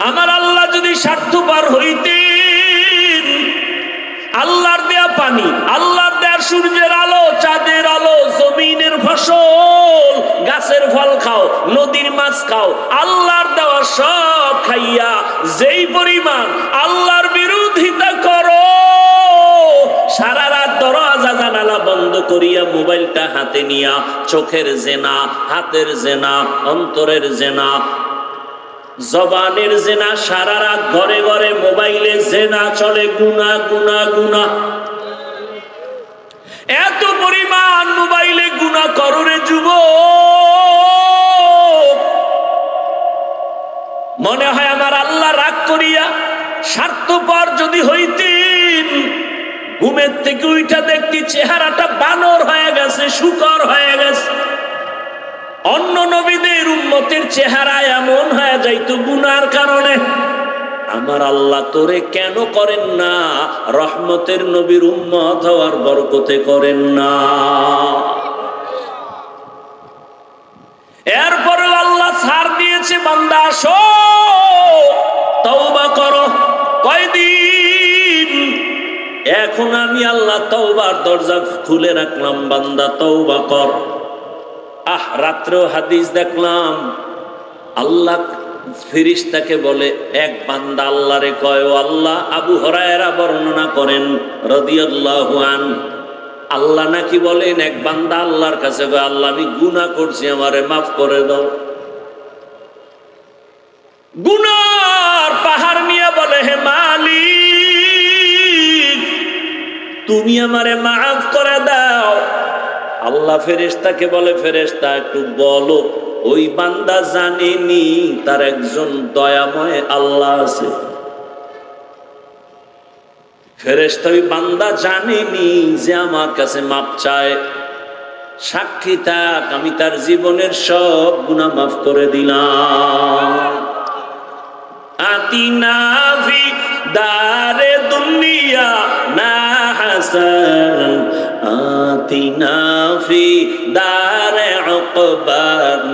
আমার আল্লাহ যদি স্বার্থপর হইতেন, আল্লাহর দেয়া পানি, আল্লাহর দেয়া সূর্যের আলো, চাঁদের আলো, জমিনের ফসল, গাছের ফল খাও, নদীর মাছ খাও, আল্লাহর দেওয়া সব খাইয়া যেই পরিমাণ আল্লাহর বিরোধিতা করো, সারা রাত দরজা জানালা বন্ধ করিয়া মোবাইলটা হাতে নিয়া চোখের জেনা, হাতের জেনা, অন্তরের জেনা, জবানের জেনা, সারা রাত ঘরে ঘরে মোবাইলে জেনা চলে, গুনাহ গুনাহ গুনাহ। এত পরিমাণ মোবাইলে গুনাহ করো রে যুবক, মনে হয় আমার আল্লাহ রাগ করিয়া। স্বার্থপর যদি হইতেন, ঘুমের থেকে উইঠা দেখতি চেহারাটা বানর হয়ে গেছে, শুকর হয়ে গেছে। অন্য নবীদের উম্মতের চেহারা এমন হয়ে যাইতো গুনার কারণে। আমার আল্লাহ তোরে কেন করেন না? রহমতের নবীর উম্মত হওয়ার বরকতে করেন না। এরপরে আল্লাহ ছাড় দিয়েছে, বান্দা আসো তওবা করো। কয়দিন? এখন আমি আল্লাহ তওবার দরজা খুলে রাখলাম, বান্দা তওবা কর। রাত্রেও হাদিস দেখলাম, আল্লাহ ফেরেশতাকে বলে, এক বান্দা আল্লাহরে কয়, ও আল্লাহ, আবু হুরায়রা বর্ণনা করেন রাদিয়াল্লাহু আনহু, আল্লাহ নাকি বলেন এক বান্দা আল্লাহর কাছে কয়, আল্লাহ আমি গুনাহ করছি, আমারে মাফ করে দাও। গুনার পাহাড় নিয়ে বলে, হে মালিক তুমি আমারে মাফ করে দাও। আল্লাহ ফেরেশতাকে বলে, ফেরেশতা একটু বলো, ওই বান্দা জানেনি তার একজন দয়াময় আল্লাহ আছে। ফেরেশতা ওই বান্দা জানেনি যে আমার কাছে মাপ চায়, সাক্ষী থাক আমি তার জীবনের সব গুনাহ মাফ করে দিলাম। আতিনা ফি দারে দুনিয়া না হাসান, আতিনা ফি দারে উকবা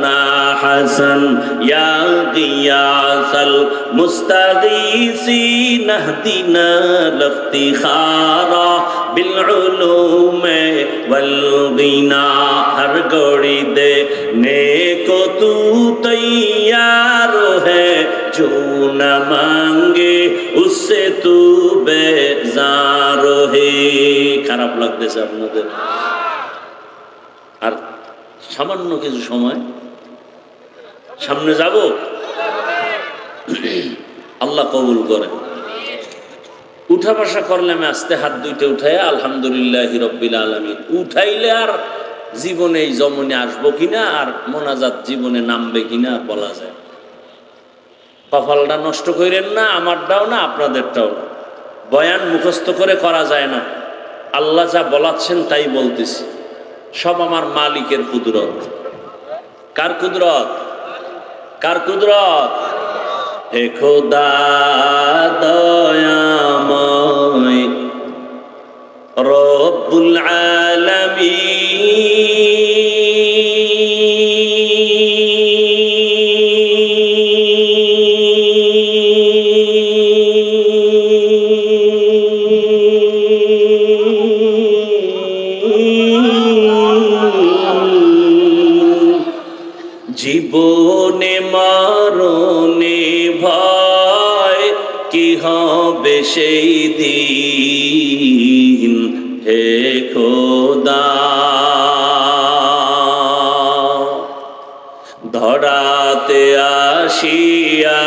না হাসান, ইয়া গিয়াসাল মুস্তাগীসিন ইহদিনা লিফতিখারা বিল উলুমে ওয়াল গিনা। হর গড়ি দে নেকো তু তৈয়ার है जो न मांगे उससे तू बेजार है। খারাপ লাগতেছে আপনাদের? আর সামান্য কিছু সময় সামনে যাব, আল্লাহ কবুল করেন। উঠা বসা করলে আমি আস্তে হাত দুইটা উঠাই আলহামদুলিল্লাহি রাব্বিল আলামিন উঠাইলে আর জীবনে এই জমনে আসবো কিনা আর মোনাজাত জীবনে নামবে কিনা বলা যায়। কপালটা নষ্ট করেন না, আমারটাও না আপনাদেরটাও না। বয়ান মুখস্থ করে করা যায় না, আল্লাহ যা বলাচ্ছেন তাই বলতেছি। সব আমার মালিকের কুদরত। কার কুদরত? কার কুদরত? হে খোদা দয়াময় রব্বুল জীবনে মরণে ভয় কি হবে সেই দিন, হে খোদা ধরাতে আসিয়া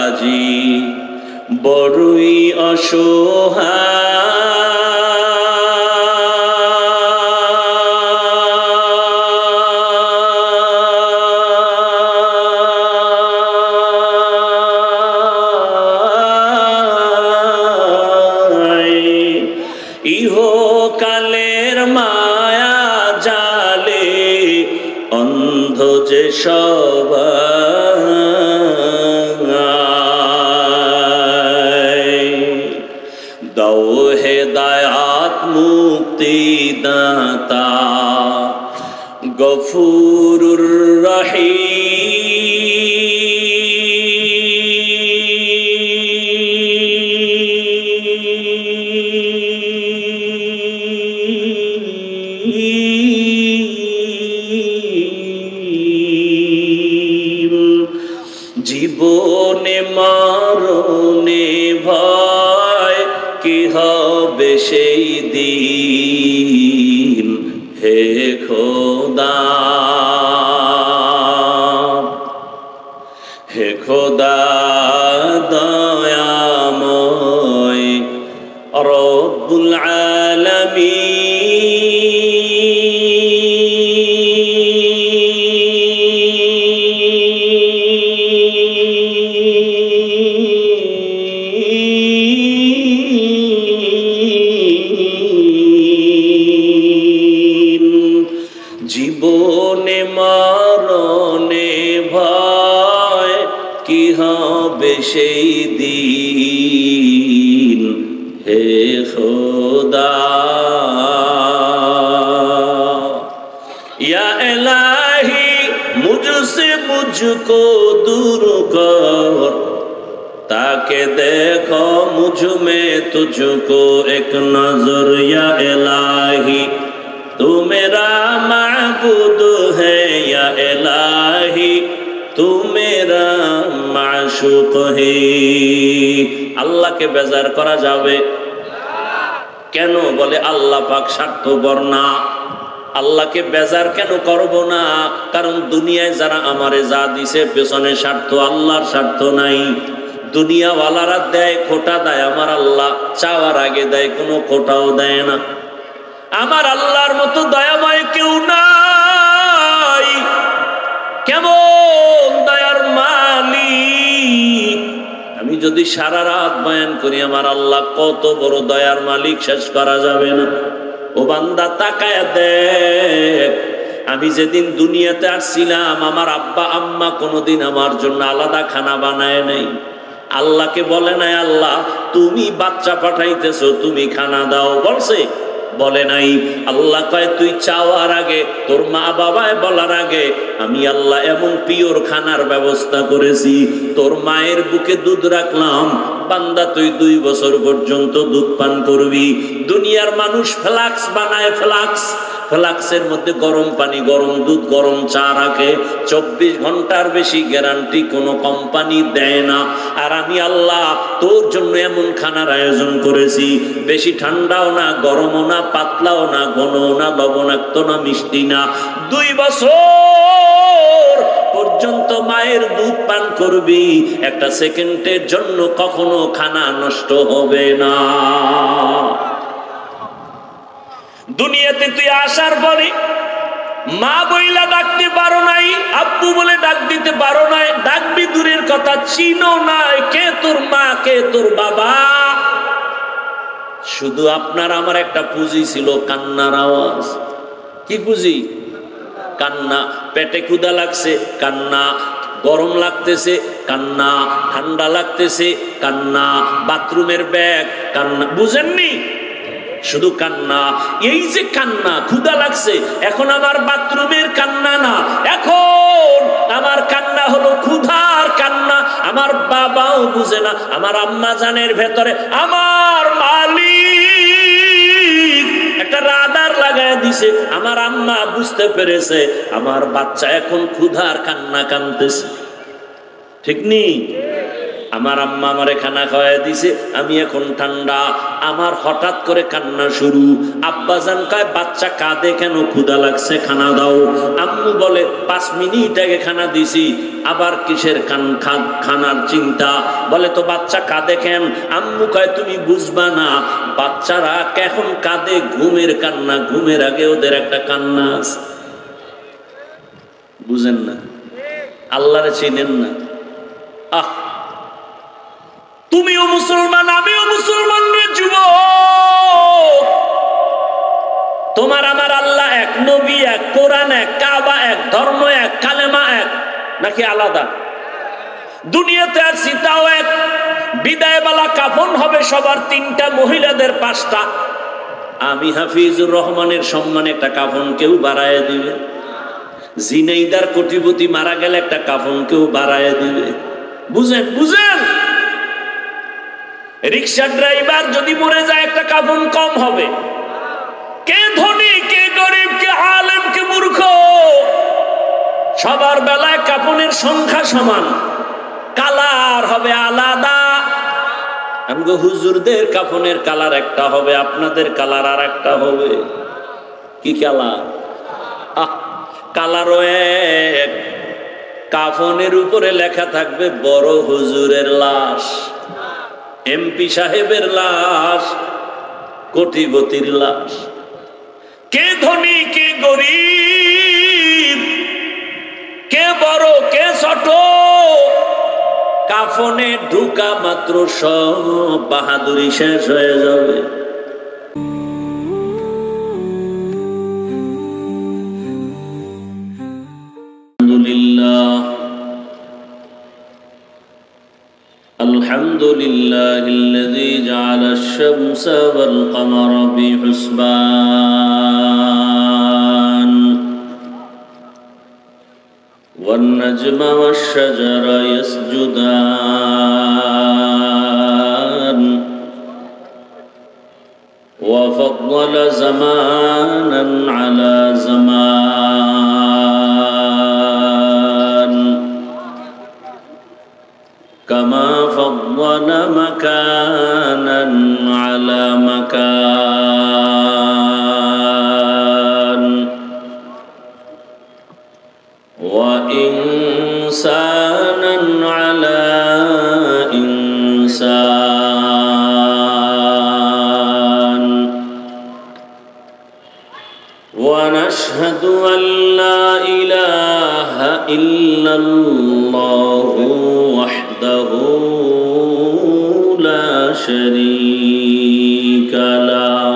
আজি বড়ই অসহায়। ইহকালের মায়া জালে অন্ধ যে সবাই, দাও হেদায়াত মুক্তি দাতা গফুরুর রহিম। জীবনে মরণে ভয় কি হবে সেই দিন, হে খোদা হে খোদা দয়াময় রব্বুল আলামিন। জীবনে মরণে ভয় কি হবে সেই দিন, হে খোদা या इलाही मुझसे मुझको दूर कर, ताके देखो मुझ में तुझको एक नजर। या इलाही तू मेरा माबूद है, या इलाही तू मेरा माशूक है। আল্লাহ কে বেজার করা যাবে কেন? বলে আল্লাহ পাক স্বার্থপর না। আল্লাহকে বেজার কেন করব না? কারণ দুনিয়ায় যারা আমারে যা দিছে পেছনে স্বার্থ, আল্লাহর স্বার্থ নাই। দুনিয়াওয়ালারা দেয়, খোটা দেয়, আমার আল্লাহ চাওয়ার আগে দেয়, কোনো খোটাও দেয় না। আমার আল্লাহর মতো দয়াময় কেউ নাই। কেমন দয়ার মালিক! আমি যদি সারা রাত বয়ান করি আমার আল্লাহ কত বড় দয়ার মালিক, শেষ করা যাবে না। ও বান্দা তাকায় দেখ, আমি যেদিন দুনিয়াতে আসছিলাম আমার আব্বা আম্মা কোনোদিন আমার জন্য আলাদা খানা বানায় নাই। আল্লাহকে বলে নাই আল্লাহ তুমি বাচ্চা পাঠাইতেছো, তুমি খানা দাও, বলছে? বলে নাই। আল্লাহ কয় তুই চাওয়ার আগে, তোর মা বাবায় বলার আগে আমি আল্লাহ এমন পিওর খানার ব্যবস্থা করেছি। তোর মায়ের বুকে দুধ রাখলাম, বান্দা তুই 2 বছর পর্যন্ত দুধ পান করবি। দুনিয়ার মানুষ ফ্লাক্স বানায়, ফ্লাক্সের মধ্যে গরম পানি, গরম দুধ, গরম চা রাখে। 24 ঘন্টার বেশি গ্যারান্টি কোনো কোম্পানি দেয় না। আর আমি আল্লাহ তোর জন্য এমন খানার আয়োজন করেছি, বেশি ঠান্ডাও না, গরমও না, পাতলাও না, ঘনও না, লবণাক্ত না, মিষ্টি না। 2 বছর পর্যন্ত মায়ের দুধ পান করবি, একটা সেকেন্ডের জন্য কখনো খানা নষ্ট হবে না। দুনিয়াতে তুই আসার পরে মা বইলা ডাকতে পারো নাই, আব্বু বলে ডাক দিতে পারো নাই, ডাকবি দূরের কথা, চিনো নাই কে তোর মা কে তোর বাবা। শুধু আপনার আমার একটা পুঁজি ছিল, কান্নার আওয়াজ। কি পুঁজি? কান্না। পেটে ক্ষুধা লাগছে, কান্না। গরম লাগতেছে, কান্না। ঠান্ডা লাগতেছে, কান্না। বাথরুমের ব্যাগ, কান্না। বুঝেননি? শুধু কান্না। এই যে কান্না, ক্ষুধা লাগছে, এখন আমার বাথরুমের কান্না না, এখন আমার কান্না হলো ক্ষুধার কান্না। আমার বাবাও বুঝে না, আমার আম্মা জানের ভেতরে আমার মালিক একটা রাডার লাগায় দিছে। আমার আম্মা বুঝতে পেরেছে আমার বাচ্চা এখন ক্ষুধার কান্না কাঁদতেছে। ঠিক নেই? আমার আম্মা আমারে খানা খাওয়াই দিছে, আমি এখন ঠান্ডা, আমার হঠাৎ করে কান্না শুরু। আব্বাজান কয় বাচ্চা কাঁদে কেন? ক্ষুধা লাগছে, খানা দাও। আম্মু বলে 5 মিনিট আগে খানা দিছি, আবার কিসের খানার চিন্তা? বলে তো বাচ্চা কাঁদে কেন? আম্মু কয় তুমি বুঝবা না, বাচ্চারা কখন কাঁদে? ঘুমের কান্না, ঘুমের আগে ওদের একটা কান্না আছে। বুঝেন না? আল্লাহরে চিনেন না? আহ, তুমিও মুসলমান, আমিও মুসলমান রে যুবক। তোমার আমার আল্লাহ এক, নবী এক, কোরআন এক, কাবা এক, ধর্ম এক, কালেমা এক, নাকি আলাদা? দুনিয়াতে আর সীতাও এক। বিদায়বেলা কাফন হবে সবার 3টা, মহিলাদের 5টা। আমি হাফিজুর রহমানের সম্মানে একটা কাফন কেউ বাড়ায় দিবে। জিনাইদার কোটিপতি মারা গেলে একটা কাফন কেউ বাড়ায় দিবে। বুঝেন? বুঝেন? রিক্সা ড্রাইভার যদি মরে যায় একটা কাফন কম হবে। কে ধনী, কে গরিব, কে আলেম, কে মূর্খ, সবার বেলায় কাফনের সংখ্যা সমান। কালার হবে আলাদা। আমগো হুজুরদের কাফনের কালার একটা হবে, আপনাদের কালার আর একটা হবে। কি কালার? কালারও এক। কাফনের উপরে লেখা থাকবে বড় হুজুরের লাশ, এমপি সাহেবের লাশ, কোটিপতির লাশ। কে ধনী কে গরিব, কে বড় কে ছোট, কাফনে ঢুকা মাত্র সব বাহাদুরি শেষ হয়ে যাবে। الحمد لله الذي جعل الشمس والقمر بحسبان والنجم والشجر يسجدان وفضل زمانا على زمان كما فضل مكانا على مكان وإنسانا على إنسان. ونشهد أن لا إله إلا الله وحده لا شريك له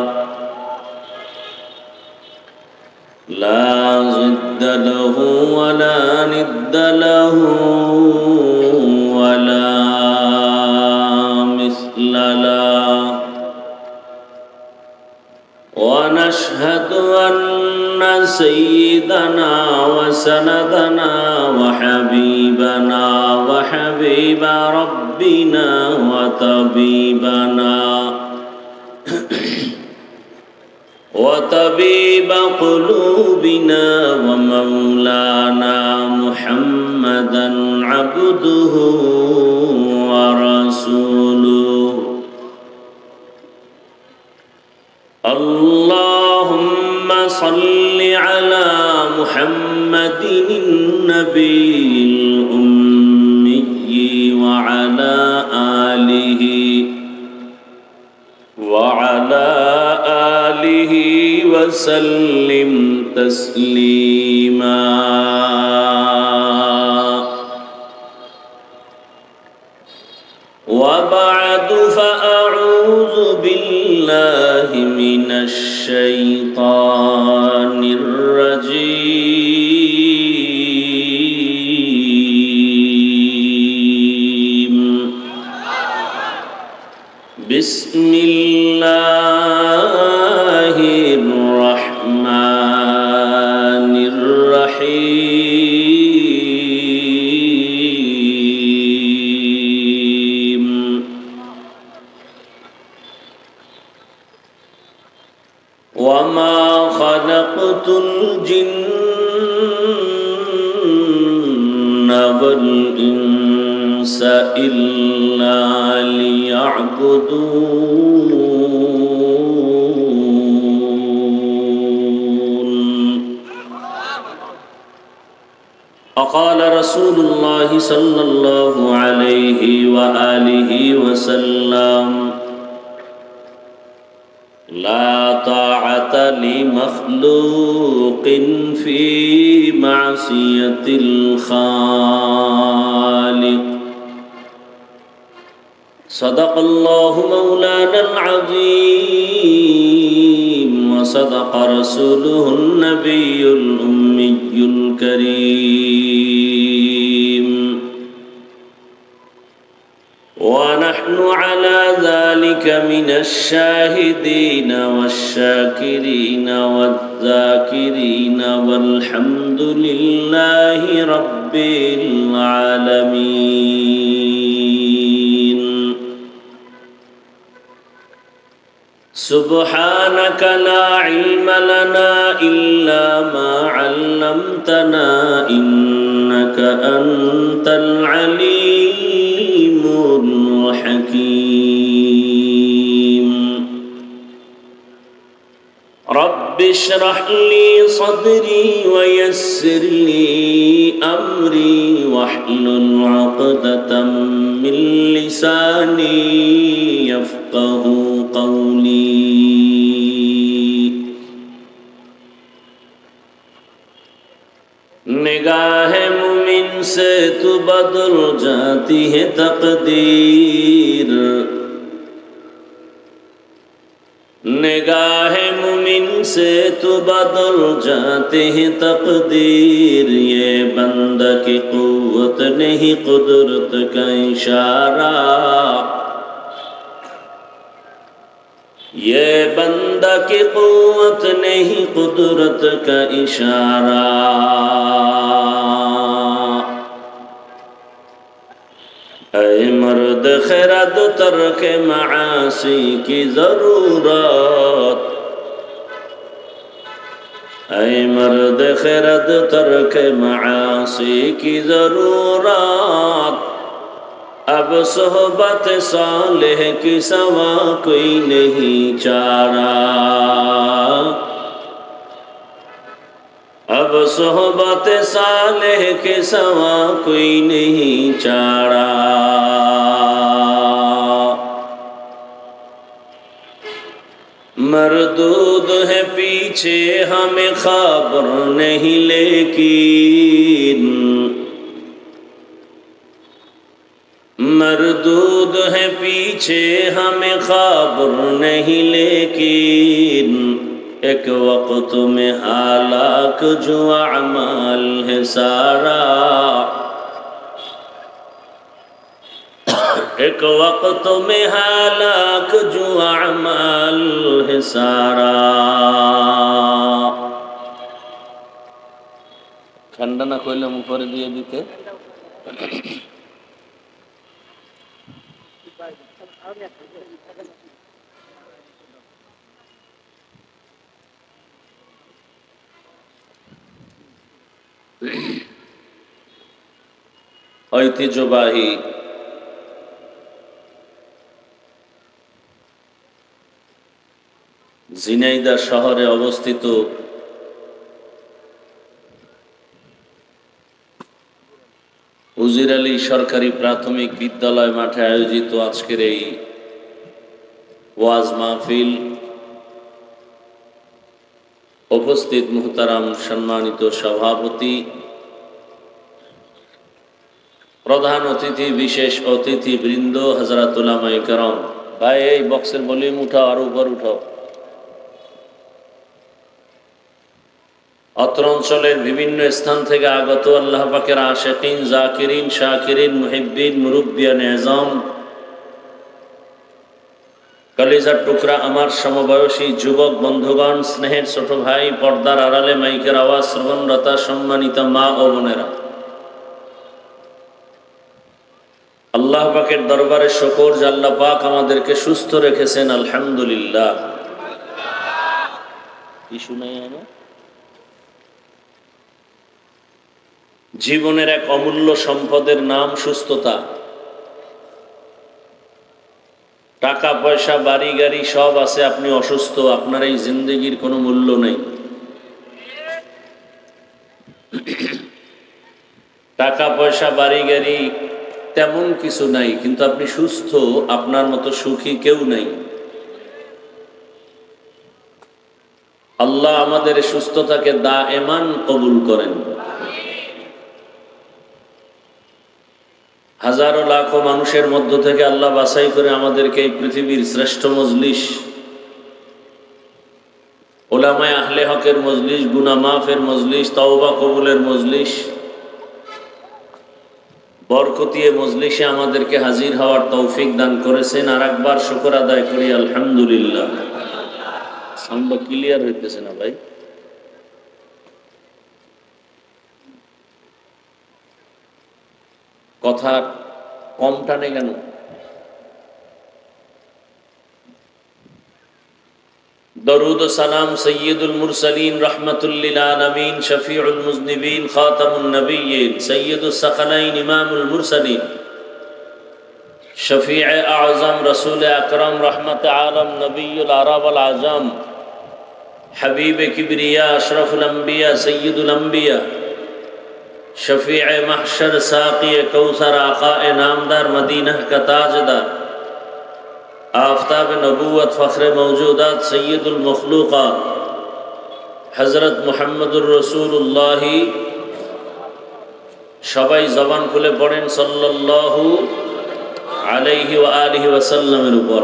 لا ضد له ولا ند له ولا مثل له. ونشهد أن سيدنا وسندنا وحبيبنا وحبيب ربنا وطبيب قلوبنا ومولانا محمدا عبده ورسوله. اللهم صل على محمد النبي الأمي وعلى آله وسلم تسليما. وبعد فأعوذ بالله من الشيطان الرجيم. بسم الله الرحمن الرحيم. وما خلقت الجن والإنس إلا ليعبدون. وقال رسول الله صلى الله عليه وآله وسلم: لا طاعة لمخلوق في معصية الخالق. صدق الله مولانا العظيم وصدق رسوله النبي الأمي الكريم. ونحن على ذلك من الشاهدين والشاكرين والذاكرين والحمد لله رب العالمين. سبحانك لا علم لنا إلا ما علمتنا إنك إنك أنت العليم الحكيم رب اشرح لي صدري ويسر لي أمري واحلل عقدة من لساني يفقه قولي निगाह मुमिन से तो बदल जाती है तकदीर निगाह मुमिन से तो बदल जाते हैं तकदीर ये बंदा की कुव्वत नहीं कुदरत का इशारा ये बंदा की कुव्वत नहीं कुदरत का इशारा ऐ मर्द खैरत तर्क मासी की जरूरत ऐ मर्द खैरत तर्क मासी की जरूरत अब सोहबत सालेह की सवा कोई नहीं चारा अब सोहबत सालेह के सवा कोई नहीं चारा मरदूद है पीछे हमें खबर नहीं लेकिन मरदूद है पीछे हमें खबर नहीं लेकिन एक वक्त में हालाक जो अमाल है सारा एक वक्त में हालाक जो अमाल है सारा ठंडा ना कोयला ऊपर दिए दीते ঐতিহ্যবাহী ঝিনাইদহ শহরে অবস্থিত উজির আলী সরকারি প্রাথমিক বিদ্যালয় মাঠে আয়োজিত আজকের এই ওয়াজ মাহফিল উপস্থিত মুহতারাম সম্মানিত সভাপতি প্রধান অতিথি বিশেষ অতিথি বৃন্দ হযরত উলামায়ে কেরাম ভাই এই বক্সের ভলিউম উঠাও আর উপর উঠাও অত্র অঞ্চলের বিভিন্ন স্থান থেকে আগত আল্লাহ পাকের আশিকিন জাকিরিন শাকিরিন মুহিব্বিন মুরব্বিয়ান আযম কলিজার টুকরা আমার সমবয়সী যুবক বন্ধুগণ স্নেহের ছোট ভাই পর্দার আড়ালে মাইকের আওয়াজ শ্রবণরতা সম্মানিত মা ও বোনেরা আল্লাহ পাকের দরবারে শুকর যে আল্লাহ পাক আমাদেরকে সুস্থ রেখেছেন আলহামদুলিল্লাহ কি শুনাই না জীবনের এক অমূল্য সম্পদের নাম সুস্থতা টাকা পয়সা বাড়ি গাড়ি সব আছে আপনি অসুস্থ আপনার এই জিন্দেগির কোনো মূল্য নেই টাকা পয়সা বাড়ি গাড়ি তেমন কিছু নাই কিন্তু আপনি সুস্থ আপনার মতো সুখী কেউ নাই আল্লাহ আমাদের সুস্থতাকে দায়েমান কবুল করেন হাজারো লাখো মানুষের মধ্য থেকে আল্লাহ বাছাই করে আমাদেরকে এই পৃথিবীর শ্রেষ্ঠ মজলিস উলামায়ে আহলে হকের মজলিস গুনাহ মাফের মজলিস তওবা কবুলের মজলিস বরকতিয়ে মজলিসে আমাদেরকে হাজির হওয়ার তৌফিক দান করেছেন আর একবার শুকর আদায় করি আলহামদুলিল্লাহ সাউন্ড ক্লিয়ার হইতেছে না ভাই কথা কম টানে কেন दरूद सलाम सय्यदुल मुरसलीन रहमतुल लिल आलमीन शफीउल मुज़निबीन खातमुन नबिय्यीन सय्यदुस सकलैन इमामुल मुरसलीन शफीअ आज़म रसूल अकरम रहमत आलम नबीयुल अरब वल आज़म हबीब किबरिया अशरफुल अंबिया सय्यदुल अंबिया शफीअ महशर साक़ी कौसर आक़ाए नामदार मदीना का ताजदार आफ्ताब नबूवत फ़ख्र मौजूदात सय्यदुल मखलूक़ात हज़रत मुहम्मदुर रसूलुल्लाह सबाई ज़बान खुले पढ़ें सल्लल्लाहु अलैहि व आलिहि वसल्लमेर ऊपर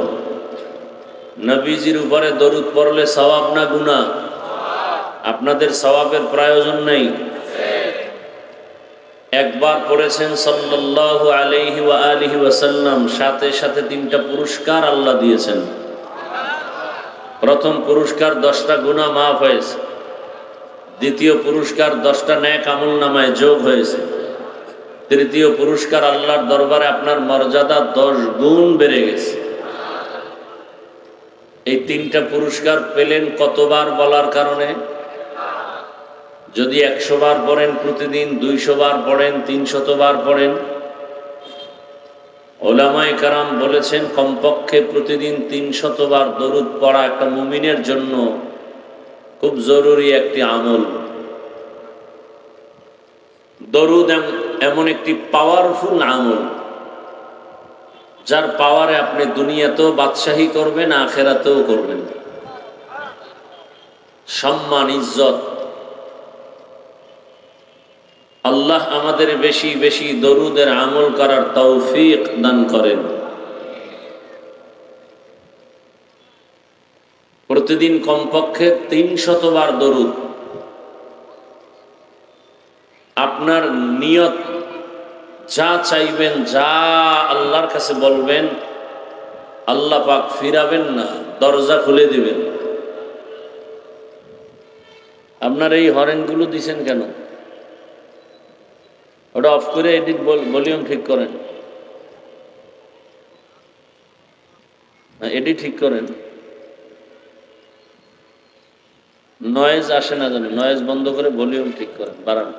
नबीजिर ऊपरे दरूद पढ़ले सवाब ना गुनाह आपनादेर सवाबेर प्रयोजन नेই একবার পড়েছেন সাল্লাল্লাহু আলাইহি ওয়া আলিহি ওয়াসাল্লাম সাথে সাথে তিনটা পুরস্কার আল্লাহ দিয়েছেন প্রথম পুরস্কার 10টা গুনাহ maaf হয়েছে দ্বিতীয় পুরস্কার 10টা নেক আমলনামায় যোগ হয়েছে তৃতীয় পুরস্কার আল্লাহর দরবারে আপনার মর্যাদা 10 গুণ বেড়ে গেছে এই তিনটা পুরস্কার পেলেন কতবার বলার কারণে যদি 100 বার পড়েন প্রতিদিন 200 বার পড়েন 300 বার পড়েন উলামায়ে কেরাম বলেছেন কমপক্ষে প্রতিদিন 300 বার দরুদ পড়া একটা মুমিনের জন্য খুব জরুরি একটি আমল দরুদ এমন একটি পাওয়ারফুল আমল যার পাওয়ারে আপনি দুনিয়াতেও বাদশাহী করবেন আখিরাতেও করবেন সম্মান ইজ্জত আল্লাহ আমাদের বেশি বেশি দরুদের আমল করার তৌফিক দান করেন প্রতিদিন কমপক্ষে 300 বার দরুদ আপনার নিয়ত যা চাইবেন যা আল্লাহর কাছে বলবেন আল্লাহ পাক ফিরাবেন না দরজা খুলে দিবেন আপনার এই হরেনগুলো দিবেন কেন ওটা অফ করে এডিট ভলিউম ঠিক করেন এডিট ঠিক করেন নয়েজ আসে না জানো নয়েজ বন্ধ করে ভলিউম ঠিক করেন বাড়ান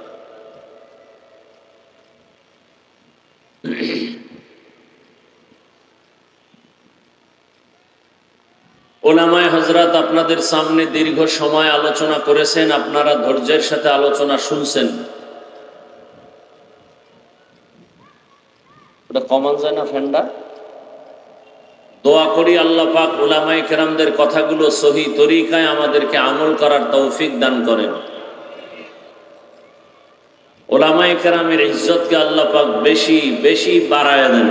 উলামায়ে হযরত আপনাদের সামনে দীর্ঘ সময় আলোচনা করেছেন আপনারা ধৈর্যের সাথে আলোচনা শুনছেন কমান যায় না ফ্যান্ডা দোয়া করি আল্লাহ পাক উলামায়ে কেরামদের কথাগুলো সহি তরিকায় আমাদেরকে আমল করার তৌফিক দান করেন উলামায়ে কেরামের ইজ্জতকে আল্লাহ পাক বেশি বেশি বাড়ায় দেন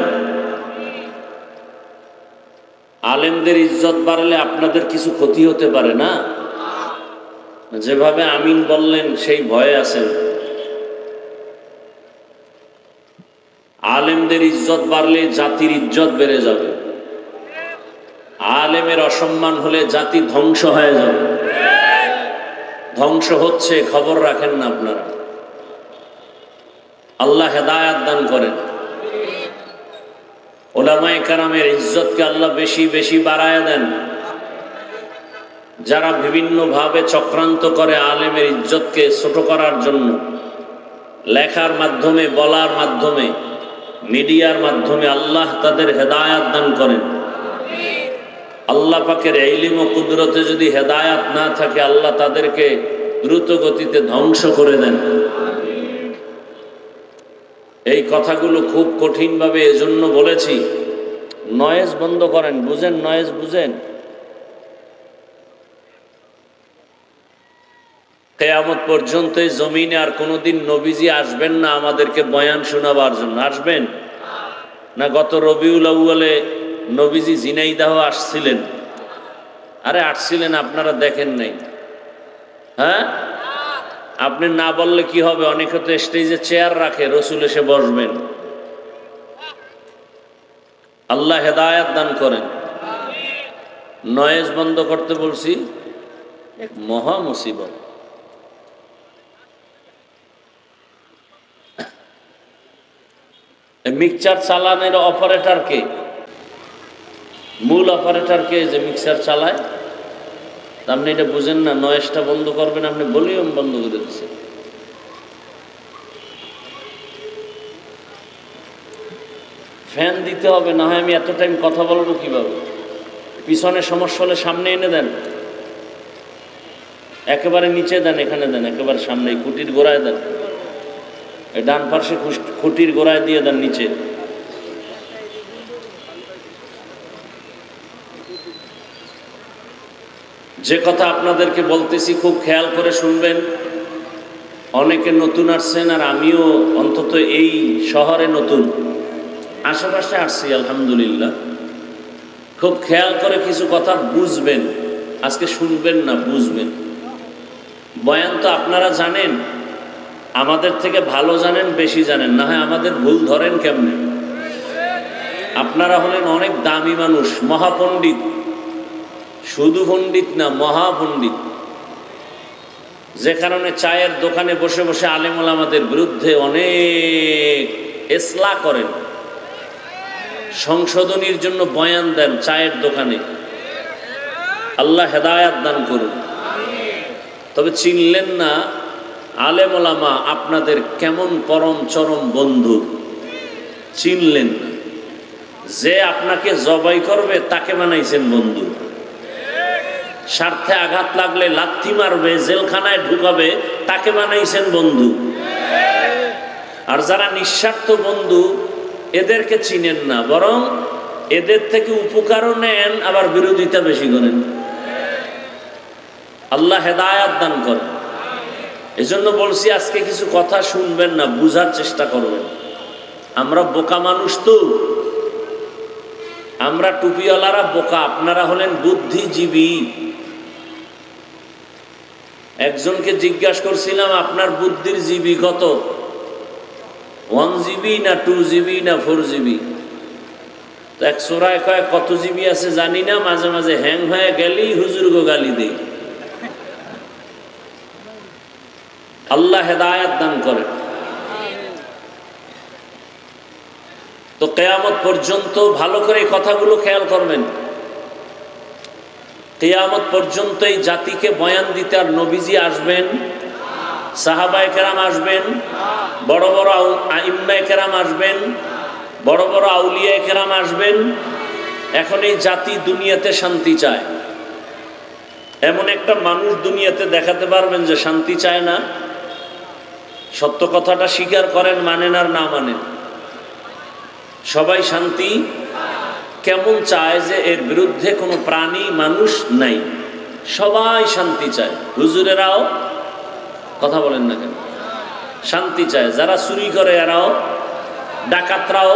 আলেমদের ইজ্জত বাড়লে আপনাদের কিছু ক্ষতি হতে পারে না যেভাবে আমিন বললেন সেই ভয়ে আছেন আলেমদের ইজ্জত বাড়লে জাতির ইজ্জত বেড়ে যাবে আলেমের অসম্মান হলে জাতি ধ্বংস হয়ে যাবে ধ্বংস হচ্ছে খবর রাখেন না আপনারা আল্লাহ হেদায়েত দান করেন উলামায়ে কেরামের ইজ্জতকে আল্লাহ বেশি বেশি বাড়ায় দেন যারা বিভিন্ন ভাবে চক্রান্ত করে আলেমের ইজ্জতকে ছোট করার জন্য লেখার মাধ্যমে বলার মাধ্যমে মিডিয়ার মাধ্যমে আল্লাহ তাদের হেদায়েত দান করেন আল্লাহ পাকের ইলম ও কুদরতে যদি হেদায়েত না থাকে আল্লাহ তাদেরকে দ্রুত গতিতে ধ্বংস করে দেন এই কথাগুলো খুব কঠিন ভাবে এজন্য বলেছি নয়েজ বন্ধ করেন বুঝেন নয়েজ বুঝেন কিয়ামত পর্যন্ত এই জমিনে আর কোনোদিন নবীজি আসবেন না আমাদেরকে বয়ান শোনাবার জন্য আসবেন না গত রবিউল আউয়ালে নবীজি ঝিনাইদহ আসছিলেন আরে আসছিলেন আপনারা দেখেন নাই হ্যাঁ আপনি না বললে কি হবে অনেকে তো স্টেজে চেয়ার রাখে রাসূল এসে বসবেন আল্লাহ হেদায়েত দান করেন নয়েজ বন্ধ করতে বলছি এক মহা মুসিবত মিক্সচার চালানোর অপারেটর কে মূল অপারেটর কে যে মিক্সার চালায় আপনি এটা বুঝেন না, নয়েজটা বন্ধ করবেন, আপনি ভলিউম বন্ধ করে দিচ্ছেন। ফ্যান দিতে হবে, না হয় আমি এত টাইম কথা বলবো কিভাবে? পিছনে সমস্যা হলে সামনে এনে দেন, একেবারে নিচে দেন, এখানে দেন, একেবারে সামনে খুঁটির গোড়ায় দেন, এই ডান পাশে খুঁটির গোড়ায় দিয়ে দেন নিচে। যে কথা আপনাদেরকে বলতেছি খুব খেয়াল করে শুনবেন। অনেকে নতুন আসছেন, আর আমিও অন্তত এই শহরে নতুন, আশেপাশে আসছি আলহামদুলিল্লাহ। খুব খেয়াল করে কিছু কথা বুঝবেন, আজকে শুনবেন না, বুঝবেন। বয়ান তো আপনারা জানেন, আমাদের থেকে ভালো জানেন, বেশি জানেন, না হয় আমাদের ভুল ধরেন কেমনে? আপনারা হলেন অনেক দামি মানুষ, মহাপণ্ডিত, শুধু পণ্ডিত না, মহাপণ্ডিত। যে কারণে চায়ের দোকানে বসে বসে আলেম ওলামাদের বিরুদ্ধে অনেক ইসলাহ করেন, সংশোধনীর জন্য বয়ান দেন চায়ের দোকানে। আল্লাহ হেদায়াত দান করুন। তবে চিনলেন না আলেম ওলামা আপনাদের কেমন পরম চরম বন্ধু, চিনলেন না। যে আপনাকে জবাই করবে তাকে বানাইছেন বন্ধু, স্বার্থে আঘাত লাগলে লাথি মারবে, জেলখানায় ঢুকাবে, তাকে বানাইছেন বন্ধু। আর যারা নিঃস্বার্থ বন্ধু, এদেরকে চিনেন না, বরং এদের থেকে উপকারও নেন, আবার বিরোধিতা বেশি করেন। আল্লাহ হেদায়াত দান করেন। এজন্য বলছি আজকে কিছু কথা শুনবেন না, বুঝার চেষ্টা করবেন। আমরা বোকা মানুষ তো, আমরা টুপিওয়ালারা বোকা, আপনারা হলেন বুদ্ধিজীবী। একজনকে জিজ্ঞাসা করছিলাম, আপনার বুদ্ধির জিবি কত? 1 জিবি না 2 জিবি না 4 জিবি? তো এক সোরায় কয় কত জিবি আছে জানি না, মাঝে মাঝে হ্যাং হয়ে গেলেই হুজুরগো গালি দেই। আল্লাহ হেদায়াত দান করেন। তো কিয়ামত পর্যন্ত ভালো করে এই কথাগুলো খেয়াল করবেন। কিয়ামত পর্যন্ত এই জাতিকে বয়ান দিতে আর নবীজি আসবেন, সাহাবায়ে কেরাম আসবেন, বড় বড় আইম্মায়ে কেরাম আসবেন, বড় বড় আউলিয়ায়ে কেরাম আসবেন। এখন এই জাতি দুনিয়াতে শান্তি চায়। এমন একটা মানুষ দুনিয়াতে দেখাতে পারবেন যে শান্তি চায় না? সত্য কথাটা স্বীকার করেন, মানেন আর না মানেন, সবাই শান্তি কেমন চায় যে এর বিরুদ্ধে কোনো প্রাণী মানুষ নাই, সবাই শান্তি চায়। হুজুরেরাও কথা বলেন না কেন? শান্তি চায়। যারা চুরি করে এরাও, ডাকাতরাও,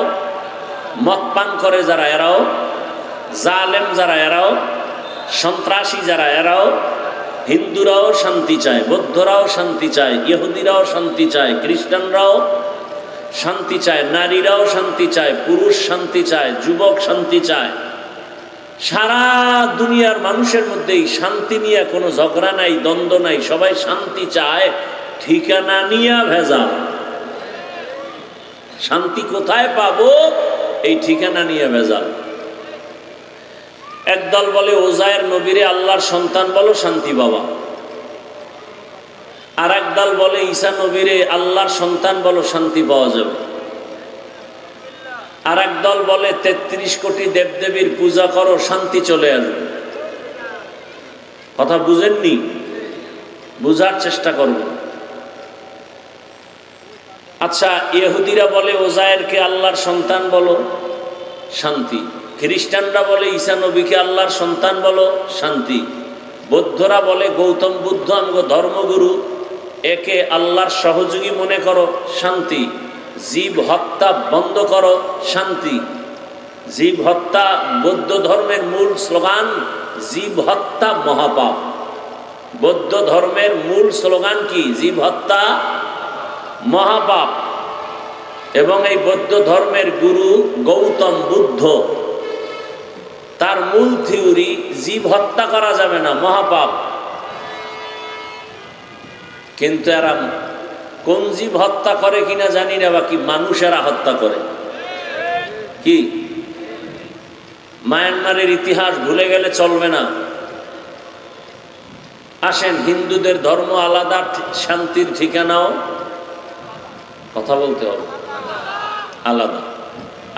মদ পান করে যারা এরাও, জালেম যারা এরাও, সন্ত্রাসী যারা এরাও, হিন্দুরাও শান্তি চায়, বৌদ্ধরাও শান্তি চায়, ইহুদিরাও শান্তি চায়, খ্রিস্টানরাও শান্তি চায়, নারীরাও শান্তি চায়, পুরুষ শান্তি চায়, যুবক শান্তি চায়। সারা দুনিয়ার মানুষের মধ্যেই শান্তি নিয়ে কোনো ঝগড়া নাই, দ্বন্দ্ব নাই, সবাই শান্তি চায়। ঠিকানা নিয়ে ভেজাল। শান্তি কোথায় পাবো? এই ঠিকানা নিয়ে ভেজাল। একদল বলে ওজায়ের নবীরে আল্লাহর সন্তান বলো, শান্তি বাবা। আর একদল বলে ঈসা নবীরে আল্লাহর সন্তান বলো, শান্তি পাওয়া যাবে। আর একদল বলে 33 কোটি দেবদেবীর পূজা করো, শান্তি চলে আসবে। কথা বুঝেননি? বুঝার চেষ্টা করবেন। আচ্ছা, ইহুদিরা বলে ওজায়েরকে আল্লাহর সন্তান বলো, শান্তি। খ্রিস্টানরা বলে ঈসা নবীকে আল্লাহর সন্তান বলো, শান্তি। বৌদ্ধরা বলে গৌতম বুদ্ধ আমগো ধর্মগুরু, একে আল্লাহর সহযোগী মনে করো, শান্তি। জীব হত্যা বন্ধ করো, শান্তি। জীব হত্যা বৌদ্ধ ধর্মের মূল স্লোগান, জীব হত্যা মহাপাপ। বৌদ্ধ ধর্মের মূল স্লোগান কি? জীব হত্যা মহাপাপ। এবং এই বৌদ্ধ ধর্মের গুরু গৌতম বুদ্ধ, তার মূল থিওরি জীব হত্যা করা যাবে না, মহাপাপ। কিন্তু এরা কোন জীব হত্যা করে কিনা জানি না, বাকি মানুষেরা হত্যা করে। কি মায়ানমারের ইতিহাস ভুলে গেলে চলবে না। আসেন, হিন্দুদের ধর্ম আলাদা, শান্তির ঠিকানাও কথা বলতে হবে আলাদা।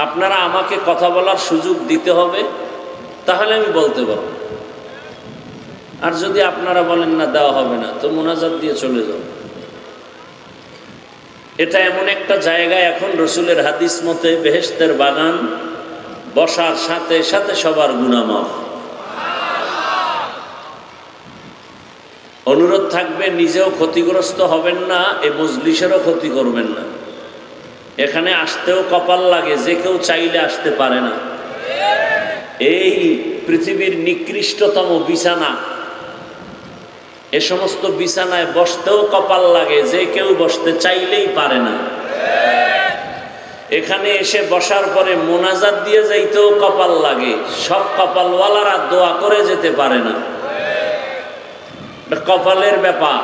আপনারা আমাকে কথা বলার সুযোগ দিতে হবে, তাহলে আমি বলতে পারবো। আর যদি আপনারা বলেন না দেওয়া হবে না, তো মোনাজাত দিয়ে চলে যাও। এটা এমন একটা জায়গা, এখন রসুলের হাদিস মতে বেহেশতের বাগান, বসার সাথে সাথে সবার গুনাহ মাফ। অনুরোধ থাকবে, নিজেও ক্ষতিগ্রস্ত হবেন না, এ মজলিসেরও ক্ষতি করবেন না। এখানে আসতেও কপাল লাগে, যে কেউ চাইলে আসতে পারে না। এই পৃথিবীর নিকৃষ্টতম বিছানা, এ সমস্ত বিছানায় বসতেও কপাল লাগে, যে কেউ বসতে চাইলেই পারে না। এখানে এসে বসার পরে মোনাজাত দিয়ে যাইতেও কপাল লাগে, সব কপালওয়ালারা দোয়া করে যেতে পারে না। কপালের ব্যাপার,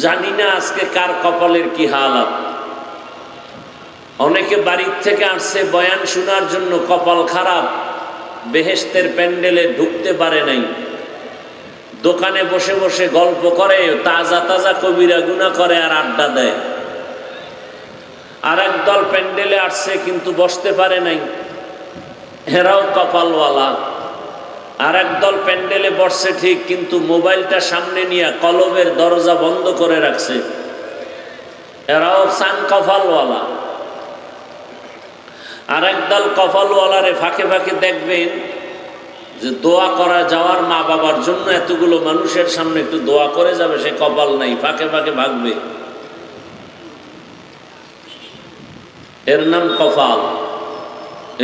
জানি না আজকে কার কপালের কি হালাত। অনেকে বাড়ির থেকে আসছে বয়ান শোনার জন্য, কপাল খারাপ, বেহেশতের প্যান্ডেলে ঢুকতে পারে নাই। দোকানে বসে বসে গল্প করে, তাজা তাজা কবিরা গুনাহ করে আর আড্ডা দেয়। আর একদল প্যান্ডেলে আসছে কিন্তু বসতে পারে নাই, এরাও কপালওয়ালা। আর একদল প্যান্ডেলে বসছে ঠিক, কিন্তু মোবাইলটা সামনে নিয়ে কলবের দরজা বন্ধ করে রাখছে, এরাও সান কপালওয়ালা। আর একদল কপালওয়ালারে ফাঁকে ফাঁকে দেখবেন যে দোয়া করা যাওয়ার, মা বাবার জন্য এতগুলো মানুষের সামনে একটু দোয়া করে যাবে, সে কপাল নাই, ফাঁকে ফাঁকে ভাগবে। এর নাম কপাল।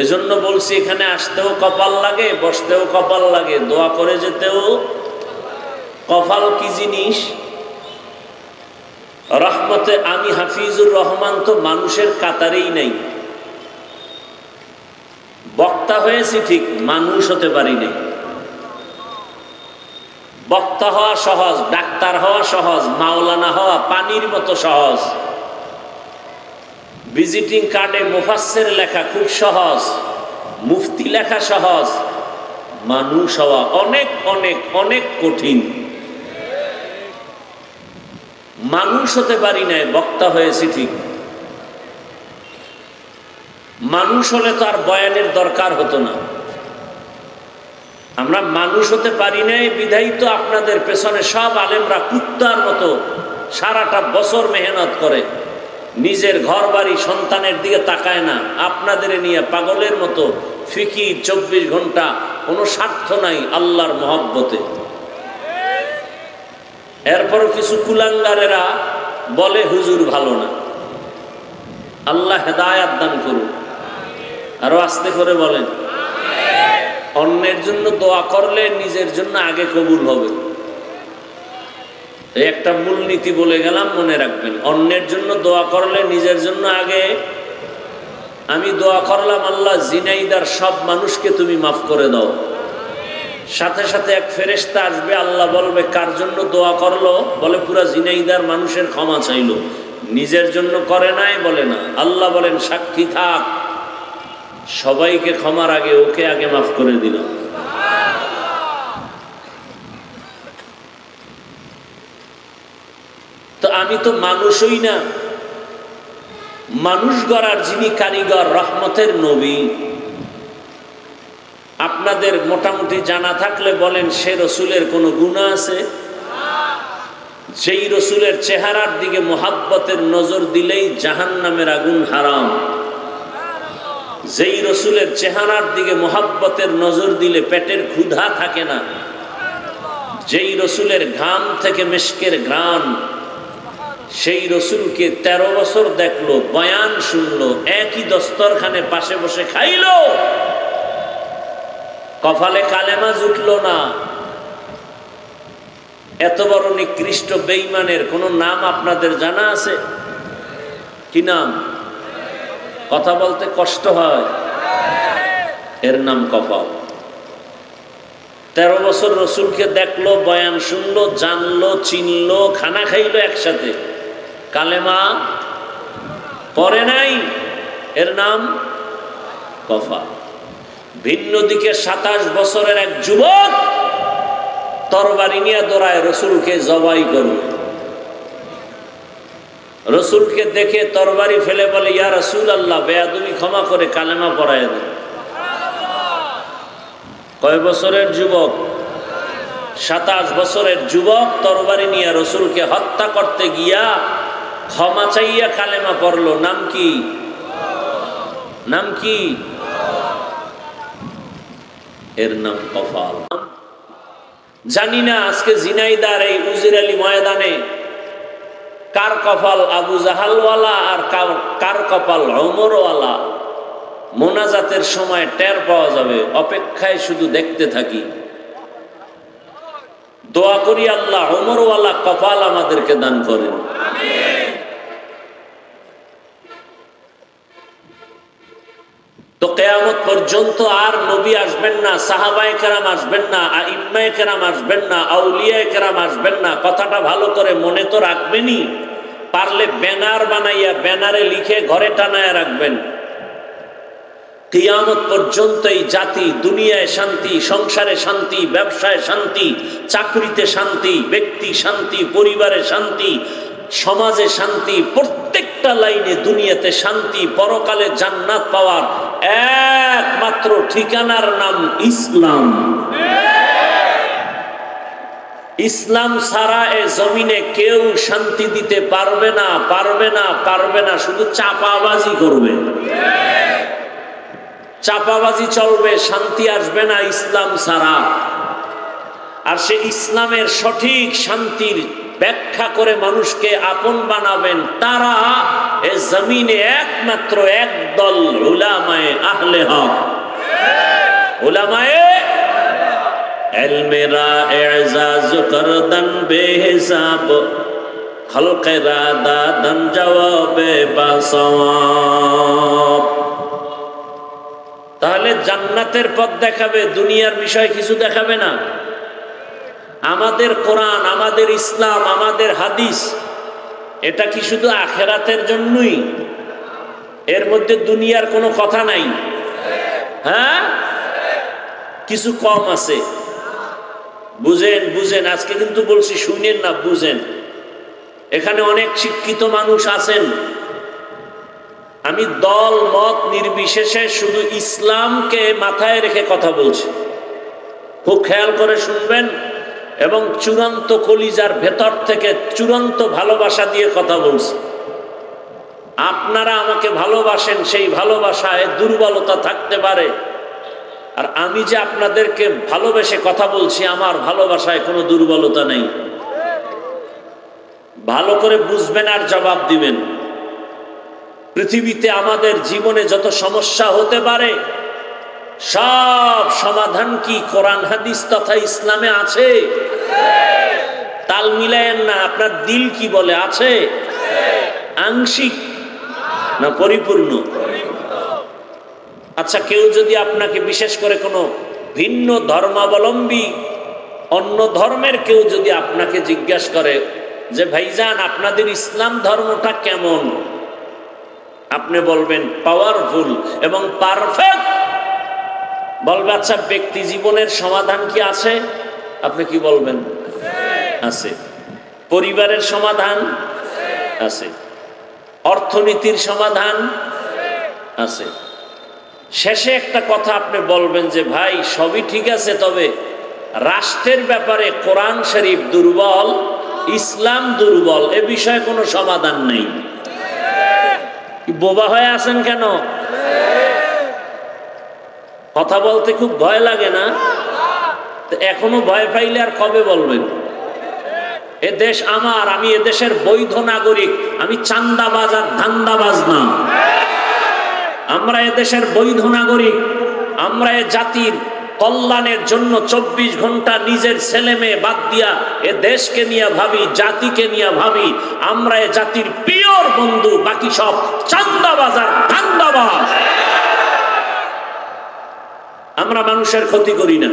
এজন্য বলছি, এখানে আসতেও কপাল লাগে, বসতেও কপাল লাগে, দোয়া করে যেতেও। কপাল কি জিনিস? রহমতে আমি হাফিজুর রহমান তো মানুষের কাতারেই নাই। বক্তা হয়েছি ঠিক, মানুষ হতে পারি নাই। বক্তা হওয়া সহজ, ডাক্তার হওয়া সহজ, মাওলানা হওয়া পানির মতো সহজ। ভিজিটিং কার্ডে মুফাসসির লেখা খুব সহজ, মুফতি লেখা সহজ, মানুষ হওয়া অনেক অনেক অনেক কঠিন। মানুষ হতে পারি নাই, বক্তা হয়েছি ঠিক। মানুষ হলে তো আর বয়ানের দরকার হতো না। আমরা মানুষ হতে পারি নাই বিধাই তো আপনাদের পেছনে সব আলেমরা কুত্তার মতো সারাটা বছর মেহনত করে, নিজের ঘর বাড়ি সন্তানের দিকে তাকায় না, আপনাদের নিয়ে পাগলের মতো ফিকির 24 ঘন্টা, কোনো স্বার্থ নাই আল্লাহর মহব্বতে। এরপরও কিছু কুলাঙ্গারেরা বলে হুজুর ভালো না। আল্লাহ হেদায়াত দান করুন। আরো আস্তে করে বলেন, অন্যের জন্য দোয়া করলে নিজের জন্য আগে কবুল হবে। এই একটা মূলনীতি বলে গেলাম, মনে রাখবেন। অন্যের জন্য দোয়া করলে নিজের জন্য আগে। আমি দোয়া করলাম, আল্লাহ জিনাইদার সব মানুষকে তুমি মাফ করে দাও, সাথে সাথে এক ফেরেশতা আসবে, আল্লাহ বলবে কার জন্য দোয়া করলো? বলে পুরা জিনাইদার মানুষের ক্ষমা চাইলো, নিজের জন্য করে নাই, বলে না। আল্লাহ বলেন সাক্ষী থাক, সবাইকে ক্ষমার আগে ওকে আগে মাফ করে দিলাম। তো আমি তো মানুষই না, মানুষ গড়ার যিনি কারিগর, রহমতের নবী। আপনাদের মোটামুটি জানা থাকলে বলেন, সে রসুলের কোনো গুনাহ আছে? যেই রসুলের চেহারার দিকে মোহাব্বতের নজর দিলেই জাহান্নামের আগুন হারাম। যেই রসুলের চেহারার দিকে মোহাব্বতের নজর দিলে পেটের ক্ষুধা থাকে না। যেই রসুলের ঘাম থেকে মেশকের ঘ্রাণ, সেই রসুলকে 13 বছর দেখলো, বয়ান শুনলো, একই দস্তরখানে পাশে বসে খাইলো, কপালে কালেমা জুটলো না। এত বড় নিকৃষ্ট বেঈমানের কোন নাম আপনাদের জানা আছে? কি নাম? কথা বলতে কষ্ট হয়। এর নাম কপাল। 13 বছর রসুলকে দেখলো, বয়ান শুনলো, জানলো, চিনলো, খানা খাইলো একসাথে, কালেমা পড়ে নাই। এর নাম কপাল। ভিন্ন দিকে 27 বছরের এক যুবক তরবারি নিয়ে দৌড়ায় রসুলকে জবাই করবে। রসুলকে দেখে তরবারি ফেলে বলে, ইয়া রাসূলুল্লাহ, বেয়াদবি ক্ষমা করে কালেমা পড়ায় দেন। কয় বছরের যুবক? 27 বছরের যুবক তরবারি নিয়ে রসুলকে হত্যা করতে গিয়া ক্ষমা চাইয়া কালেমা পড়লো। নাম কি? নাম কি? এর নাম কফাল। জানি না আজকে ঝিনাইদার এই উজির আলী ময়দানে কার কপাল আবু জাহালওয়ালা আর কার কপাল ওমরওয়ালা। মোনাজাতের সময় টের পাওয়া যাবে, অপেক্ষায় শুধু দেখতে থাকি। দোয়া করি আল্লাহ ওমরওয়ালা কপাল আমাদেরকে দান করেন। তো কিয়ামত পর্যন্ত আর নবী আসবেন না, সাহাবায়ে কেরাম আসবেন না, আইম্মায়ে কেরাম আসবেন না, আউলিয়ায়ে কেরাম আসবেন না। কথাটা ভালো করে মনে তো রাখবেনই, পারলে ব্যানার বানাইয়া ব্যানারে লিখে ঘরে টানায় রাখবেন। কিয়ামত পর্যন্ত এই জাতি দুনিয়ায় শান্তি, সংসারে শান্তি, ব্যবসায় শান্তি, চাকরিতে শান্তি, ব্যক্তি শান্তি, পরিবারে শান্তি, সমাজে শান্তি, প্রত্যেকটা লাইনে দুনিয়াতে শান্তি, পরকালে জান্নাত পাওয়ার একমাত্র ঠিকানার নাম ইসলাম। ইসলাম ছাড়া এ জমিনে কেউ শান্তি দিতে পারবে না, পারবে না, পারবে না। শুধু চাপাবাজি করবে, চাপাবাজি চলবে, শান্তি আসবে না ইসলাম ছাড়া। আর সে ইসলামের সঠিক শান্তির ব্যাখ্যা করে মানুষকে আপন বানাবেন তারা এ জমিনে একমাত্র একদল উলামায়ে আহলে হক। উলামায়ে ইলমেরা ইজাজ করদন বেহিসাব, খলকেরা দাদন জবাবে বাসওয়াব। তাহলে জান্নাতের পথ দেখাবে, দুনিয়ার বিষয় কিছু দেখাবে না। আমাদের কোরআন, আমাদের ইসলাম, আমাদের হাদিস, এটা কি শুধু আখেরাতের জন্যই? এর মধ্যে দুনিয়ার কোনো কথা নাই? হ্যাঁ, কিছু কম আছে। বুঝেন, বুঝেন। আজকে কিন্তু বলছি শুনেন না, বুঝেন। এখানে অনেক শিক্ষিত মানুষ আছেন। আমি দল মত নির্বিশেষে শুধু ইসলামকে মাথায় রেখে কথা বলছি, খুব খেয়াল করে শুনবেন এবং চূড়ান্ত কলিজার ভেতর থেকে চূড়ান্ত ভালোবাসা দিয়ে কথা বলছি। আপনারা আমাকে ভালোবাসেন, সেই ভালোবাসায় দুর্বলতা থাকতে পারে, আর আমি যে আপনাদেরকে ভালোবেসে কথা বলছি, আমার ভালোবাসায় কোনো দুর্বলতা নেই। ভালো করে বুঝবেন আর জবাব দিবেন। পৃথিবীতে আমাদের জীবনে যত সমস্যা হতে পারে সব সমাধান কি কোরআন হাদিস তথা ইসলামে আছে? তাল মিলায়েন না। আপনার দিল কি বলে? আছে? আংশিক না পরিপূর্ণ? আচ্ছা, কেউ যদি আপনাকে, বিশেষ করে কোনো ভিন্ন ধর্মাবলম্বী অন্য ধর্মের কেউ যদি আপনাকে জিজ্ঞাসা করে যে ভাইজান আপনাদের ইসলাম ধর্মটা কেমন, আপনি বলবেন পাওয়ারফুল এবং পারফেক্ট। বলবে আচ্ছা ব্যক্তি জীবনের সমাধান কি আছে? আপনি কি বলবেন? আছে। পরিবারের সমাধান আছে, অর্থনীতির সমাধান আছে। শেষে একটা কথা আপনি বলবেন যে ভাই সবই ঠিক আছে, তবে রাষ্ট্রের ব্যাপারে কোরআন শরীফ দুর্বল, ইসলাম দুর্বল, এ বিষয়ে কোনো সমাধান নেই। বোবা হয়ে আছেন কেন? কথা বলতে খুব ভয় লাগে না? এখনো ভয় পাইলে আর কবে বলবেন? এ দেশ আমার, আমি এ দেশের বৈধ নাগরিক, আমি চান্দাবাজ আর ধান্দাবাজ না। আমরা এ দেশের বৈধ নাগরিক। আমরা এ জাতির কল্যাণের জন্য 24 ঘন্টা নিজের ছেলে মেয়ে বাদ দিয়া এ দেশকে নিয়ে ভাবি, জাতিকে নিয়ে ভাবি। আমরা এ জাতির পিওর বন্ধু, বাকি সব চান্দাবাজ আর ধান্দাবাজ। আমরা মানুষের ক্ষতি করি না,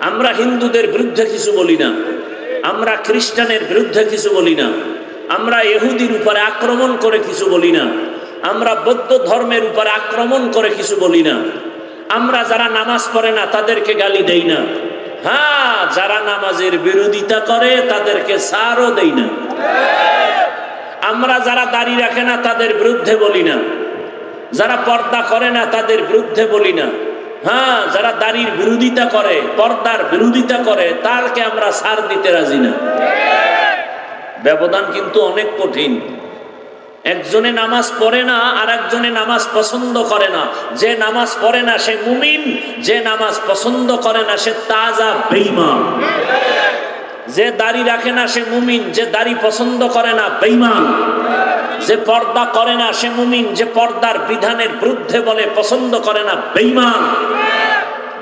আমরা হিন্দুদের বিরুদ্ধে কিছু বলি না, আমরা খ্রিস্টানের বিরুদ্ধে কিছু বলি না, আমরা ইহুদির উপরে আক্রমণ করে কিছু বলি না, আমরা বৌদ্ধ ধর্মের উপরে আক্রমণ করে কিছু বলি না, আমরা যারা নামাজ পড়ে না তাদেরকে গালি দেই না, হ্যাঁ, যারা নামাজের বিরোধিতা করে তাদেরকে ছাড়ও দেই না। আমরা যারা দাড়ি রাখে না তাদের বিরুদ্ধে বলি না, যারা পর্দা করে না তাদের বিরুদ্ধে বলি না। হ্যাঁ, যারা দাড়ির বিরোধিতা করে, পর্দার বিরোধিতা করে, তারকে আমরা ছাড় দিতে রাজি না। ব্যবধান কিন্তু অনেক কঠিন। একজনে নামাজ পড়ে না আর একজনে নামাজ পছন্দ করে না। যে নামাজ পড়ে না সে মুমিন, যে নামাজ পছন্দ করে না সে তাজা বেঈমান। যে দাড়ি রাখে না সে মুমিন, যে দাড়ি পছন্দ করে না বেঈমান। যে পর্দা করে না সে মুমিন, যে পর্দার বিধানের বিরুদ্ধে বলে পছন্দ করে না বেঈমান।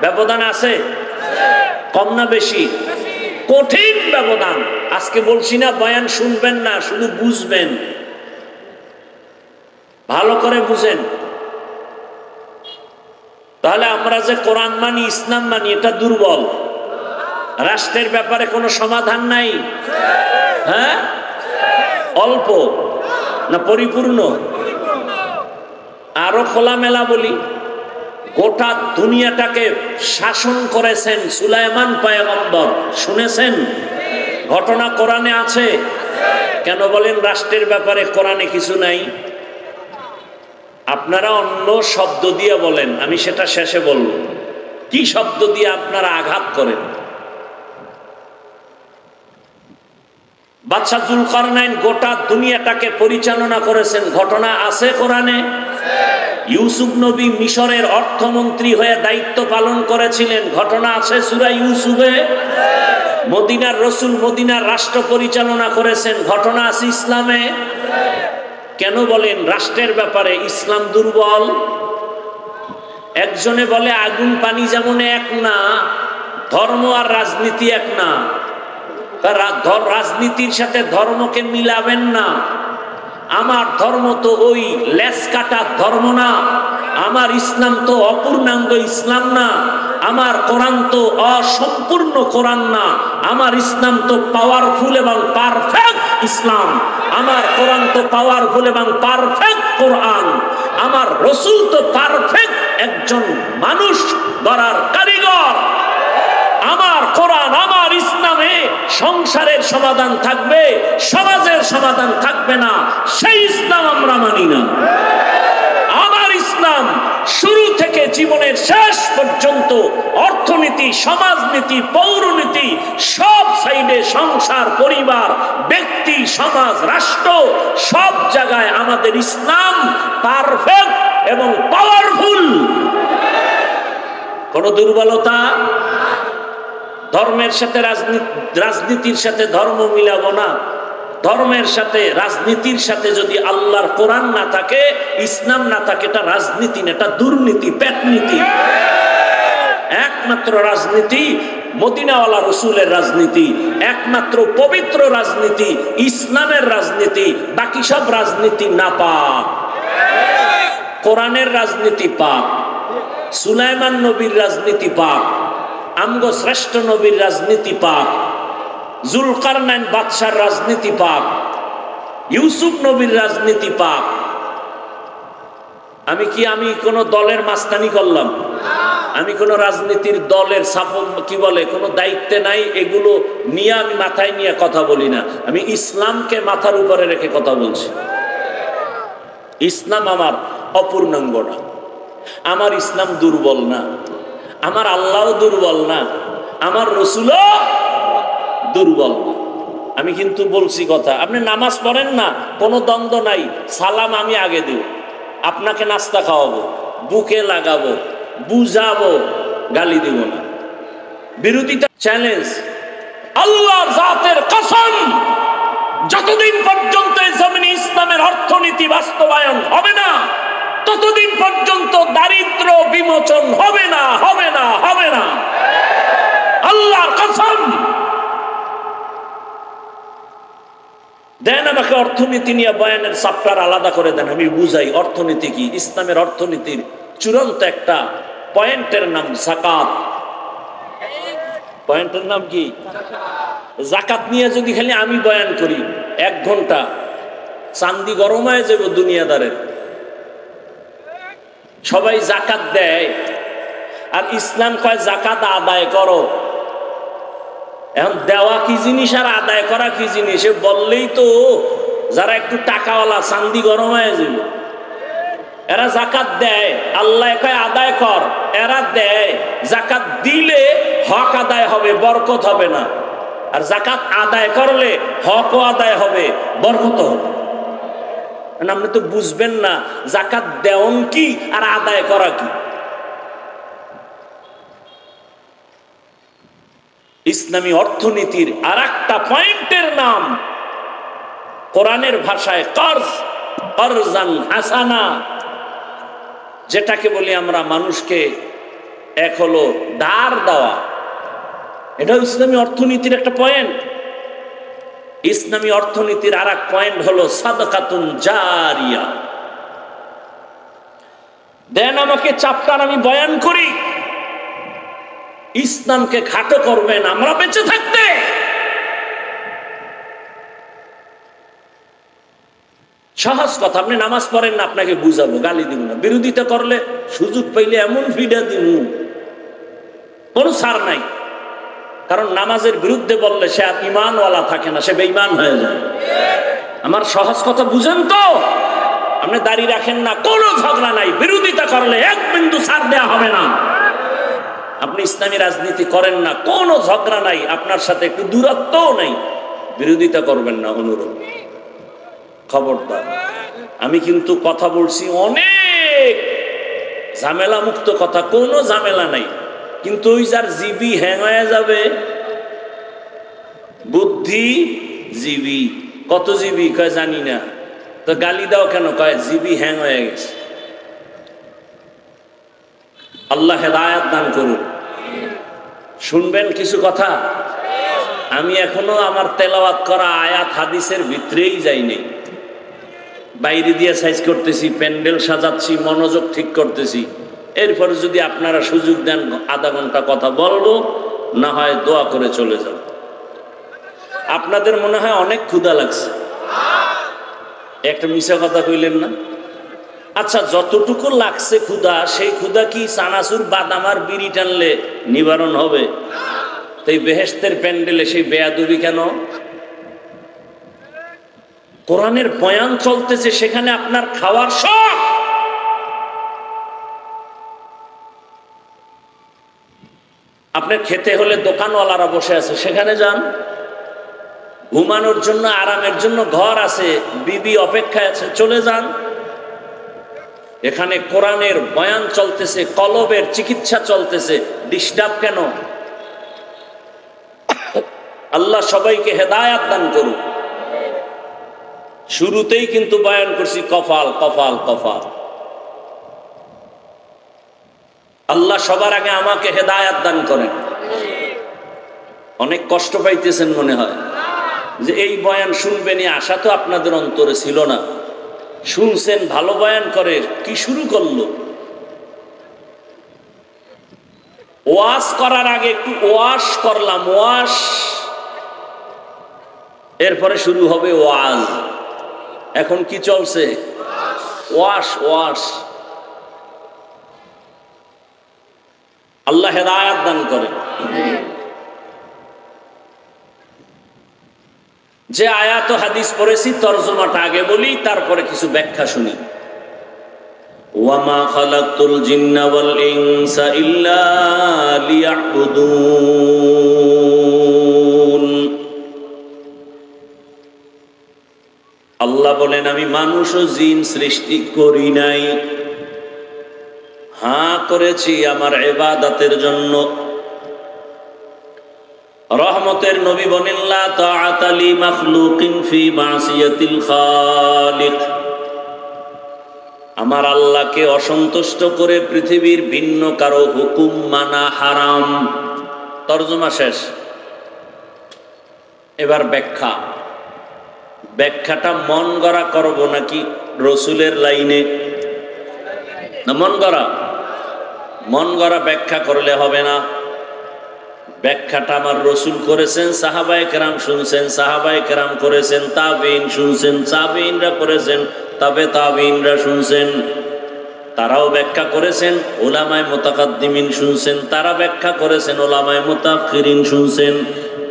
ব্যবধান আছে, কম না বেশি? কঠিন ব্যবধান। আজকে বলছি না বয়ান শুনবেন না, শুধু বুঝবেন, ভালো করে বুঝেন। তাহলে আমরা যে কোরআন মানি, ইসলাম মানি, এটা দুর্বল। রাষ্ট্রের ব্যাপারে কোনো সমাধান নাই? হ্যাঁ, অল্প না পরিপূর্ণ? আরো খোলামেলা বলি, গোটা দুনিয়াটাকে শাসন করেছেন সুলাইমান পয়গম্বর। শুনেছেন? ঘটনা কোরআনে আছে। কেন বলেন রাষ্ট্রের ব্যাপারে কোরআনে কিছু নাই? আপনারা অন্য শব্দ দিয়ে বলেন, আমি সেটা শেষে বলবো। কি শব্দ দিয়ে আপনারা আঘাত করেন? বাদশা যুলকারনাইন গোটা দুনিয়াটাকে পরিচালনা করেছেন, ঘটনা আছে কোরআনে। ইউসুফ নবী মিশরের অর্থমন্ত্রী হয়ে দায়িত্ব পালন করেছিলেন, ঘটনা আছে সূরা ইউসুফে। মদিনার রসুল মদিনার রাষ্ট্র পরিচালনা করেছেন, ঘটনা আছে ইসলামে। কেন বলেন রাষ্ট্রের ব্যাপারে ইসলাম দুর্বল? একজনে বলে আগুন পানি যেমন এক না, ধর্ম আর রাজনীতি এক না। রাজনীতির সাথে ধর্মকে মিলাবেন না। আমার ধর্ম তো ওই লেস কাটার ধর্ম না, আমার ইসলাম তো অপূর্ণাঙ্গ ইসলাম না, আমার কোরআন তো অসম্পূর্ণ কোরআন না, আমার ইসলাম তো পাওয়ারফুল এবং পারফেক্ট ইসলাম, আমার কোরআন তো পাওয়ারফুল এবং পারফেক্ট কোরআন, আমার রসুল তো পারফেক্ট একজন মানুষ গড়ার কারিগর। আমার কোরআন আমার ইসলামে সংসারের সমাধান থাকবে, সমাজের সমাধান থাকবে না, সেই ইসলাম আমরা মানি না। আমার ইসলাম শুরু থেকে জীবনের শেষ পর্যন্ত অর্থনীতি, সমাজনীতি, পৌরনীতি সব সাইডে, সংসার, পরিবার, ব্যক্তি, সমাজ, রাষ্ট্র সব জায়গায় আমাদের ইসলাম পারফেক্ট এবং পাওয়ারফুল। কোন দুর্বলতা? ধর্মের সাথে রাজনীতির সাথে ধর্ম মিলাবো না। ধর্মের সাথে রাজনীতির সাথে যদি আল্লাহর কোরআন না থাকে, ইসলাম না থাকে, এটা রাজনীতি না, এটা দুর্নীতি, পেটনীতি। একমাত্র রাজনীতি মদিনাওয়ালা রসুলের রাজনীতি, একমাত্র পবিত্র রাজনীতি ইসলামের রাজনীতি। বাকি সব রাজনীতি নাপাক। কোরআনের রাজনীতি পাক, সুলাইমান নবীর রাজনীতি পাক, আমগো শ্রেষ্ঠ নবীর রাজনীতি পাক, জুলকারনাইন বাদশার রাজনীতি পাক, ইউসুফ নবীর রাজনীতি পাক। আমি কোন দলের মাস্তানি করলাম? আমি কোন রাজনীতির দলের কি বলে কোন দায়িত্বে নাই, এগুলো নিয়ে আমি মাথায় নিয়ে কথা বলি না। আমি ইসলামকে মাথার উপরে রেখে কথা বলছি। ইসলাম আমার অপূর্ণাঙ্গ না, আমার ইসলাম দুর্বল না, আমার আল্লাহও দুর্বল না, আমার রসুলও দুর্বল না। আমি কিন্তু বলছি কথা, আপনি নামাজ পড়েন না, কোনো দ্বন্দ্ব নাই, সালাম আমি আগে দেব, আপনাকে নাস্তা খাওয়াবো, বুকে লাগাবো, বুঝাবো, গালি দিব না। বিরোধিতা চ্যালেঞ্জ। আল্লাহ জাতের কসম, যতদিন পর্যন্ত এই জমিনে ইসলামের অর্থনীতি বাস্তবায়ন হবে না, ততদিন পর্যন্ত দারিদ্র বিমোচন হবে না, হবে না, হবে না। আল্লাহর কসম। দেন আমাকে অর্থনীতি নিয়ে বয়ানের চ্যাপ্টার আলাদা করে দেন, আমি বুঝাই অর্থনীতি কি। ইসলামের অর্থনীতির চূড়ান্ত একটা পয়েন্টের নাম যাকাত। পয়েন্টের নাম কি? যাকাত নিয়ে যদি খালি আমি বয়ান করি 1 ঘন্টা, চান্দি গরম হয়ে যাবে দুনিয়াদারের। সবাই যাকাত দেয় আর ইসলাম কয় যাকাত আদায় করো। এখন দেওয়া কি জিনিস আর আদায় করা কি জিনিস বললেই তো যারা একটু টাকাওয়ালা চান্দি গরম হয়ে যাবে। এরা জাকাত দেয়, আল্লাহ কয় আদায় কর, এরা দেয়। জাকাত দিলে হক আদায় হবে, বরকত হবে না। আর জাকাত আদায় করলে হকও আদায় হবে, বরকত হবে। আপনি তো বুঝবেন না জাকাত দেওন কি আর আদায় করা কি। ইসলামী অর্থনীতির আর একটা পয়েন্টের নাম কোরআনের ভাষায় কর্জ, করজান হাসানা, যেটাকে বলি আমরা মানুষকে এক হলো ধার দেওয়া। এটাও ইসলামী অর্থনীতির একটা পয়েন্ট। ইসলামী অর্থনীতির আর এক পয়েন্ট হলো সাদকাতুন জারিয়া। দেন আমাকে চাপটার, আমি বয়ান করি। ইসলামকে খাটো করবেন আমরা বেঁচে থাকতে। সহজ কথা, আপনি নামাজ পড়েন না, আপনাকে বুঝাবো, গালি দিব না। বিরোধিতা করলে সুযোগ পাইলে এমন ফিডা দিব, কোনো ছাড় নাই। কারণ নামাজের বিরুদ্ধে বললে সে আর ইমানওয়ালা থাকে না, সে বেঈমান হয়ে যায়। আমার সহজ কথা বুঝেন তো? আপনি দাঁড়িয়ে রাখেন না, কোনো ঝগড়া নাই। বিরোধিতা করলে এক বিন্দু ছাড় দেওয়া হবে না। আপনি ইসলামী রাজনীতি করেন না, কোনো ঝগড়া নাই, আপনার সাথে একটু দূরত্বও নাই, বিরোধিতা করবেন না, অনুরোধ। খবরদার। আমি কিন্তু কথা বলছি অনেক ঝামেলা মুক্ত কথা, কোনো ঝামেলা নাই। কিন্তু ওই যার জিবি হ্যাং হয়ে যাবে, বুদ্ধি জিবি, কত জিবি কয় জানি না, তো গালি দাও কেন, কয় জিবি হ্যাং হয়ে গেছে। আল্লাহ হেদায়েত দান করুন। শুনবেন কিছু কথা। আমি এখনো আমার তেলাওয়াত করা আয়াত হাদিসের ভিতরেই যাইনি, বাইরে দিয়ে সাইজ করতেছি, প্যান্ডেল সাজাচ্ছি, মনোযোগ ঠিক করতেছি। এরপরে যদি আপনারা সুযোগ দেন আধা ঘন্টা কথা বলবো, না হয় দোয়া করে চলে যাব। আপনাদের মনে হয় অনেক ক্ষুধা লাগছে, একটা মিছা কথা কইলেন না? আচ্ছা, যতটুকু লাগছে ক্ষুধা, সেই ক্ষুধা কি চানাচুর বাদাম আর বিড়ি টানলে নিবারণ হবে? তো এই বেহেশতের প্যান্ডেলে সেই বেয়াদবি কেন? কোরআনের বয়ান চলতেছে, সেখানে আপনার খাওয়ার শখ। আপনার খেতে হলে দোকানওয়ালারা বসে আছে, সেখানে যান। ঘুমানোর জন্য, আরামের জন্য ঘর আছে, বিবি অপেক্ষায় আছে, চলে যান। এখানে কোরআনের বয়ান চলতেছে, কলবের চিকিৎসা চলতেছে, ডিস্টার্ব কেন? আল্লাহ সবাইকে হেদায়াত দান করুন। শুরুতেই কিন্তু বয়ান করছি কফাল কফাল কফাল। আল্লাহ সবার আগে আমাকে হেদায়াত দান করেন। অনেক কষ্ট পাইতেছেন মনে হয়, যে এই বয়ান শুনবেন এই আশা তো আপনাদের অন্তরে ছিল না। শুনছেন, ভালো বয়ান করে, কি শুরু করলো? ওয়াশ করার আগে একটু ওয়াশ করলাম, ওয়াশ, এরপরে শুরু হবে ওয়াজ। এখন কি চলছে? Wash wash. আল্লাহ হেদায়াত দান করেন। যে আয়াত হাদিস পড়েছি তরজমাটা আগে বলি, তারপরে কিছু ব্যাখ্যা শুনি। ওয়ামা খালাকতুল জিন্না ওয়াল ইনসা ইল্লা লিয়াবুদুন। আল্লাহ বলেন, আমি মানুষ ও জিন সৃষ্টি করি নাই, হ্যাঁ করেছি আমার ইবাদতের জন্য। রহমতের নবী বলেন, লা তাআতা লি মাখলুকিন ফি মাসিয়াতিল খালিক। আমার আল্লাহকে অসন্তুষ্ট করে পৃথিবীর ভিন্ন কারো হুকুম মানা হারাম। তরজমা শেষ। এবার ব্যাখ্যা। ব্যাখ্যাটা মন গড়া করব নাকি রসুলের লাইনে? না, মন গড়া। মন গড়া ব্যাখ্যা করলে হবে না। ব্যাখ্যাটা আমার রসুল করেছেন, সাহাবায়ে কেরাম শুনছেন, সাহাবায়ে কেরাম করেছেন, তাবেঈন শুনছেন, তাবেঈনরা করেছেন, তবে তাবেঈনরা শুনছেন, তারাও ব্যাখ্যা করেছেন। উলামায়ে মুতাকাদ্দিমিন শুনছেন, তারা ব্যাখ্যা করেছেন। উলামায়ে মুতাআখিরিন শুনছেন।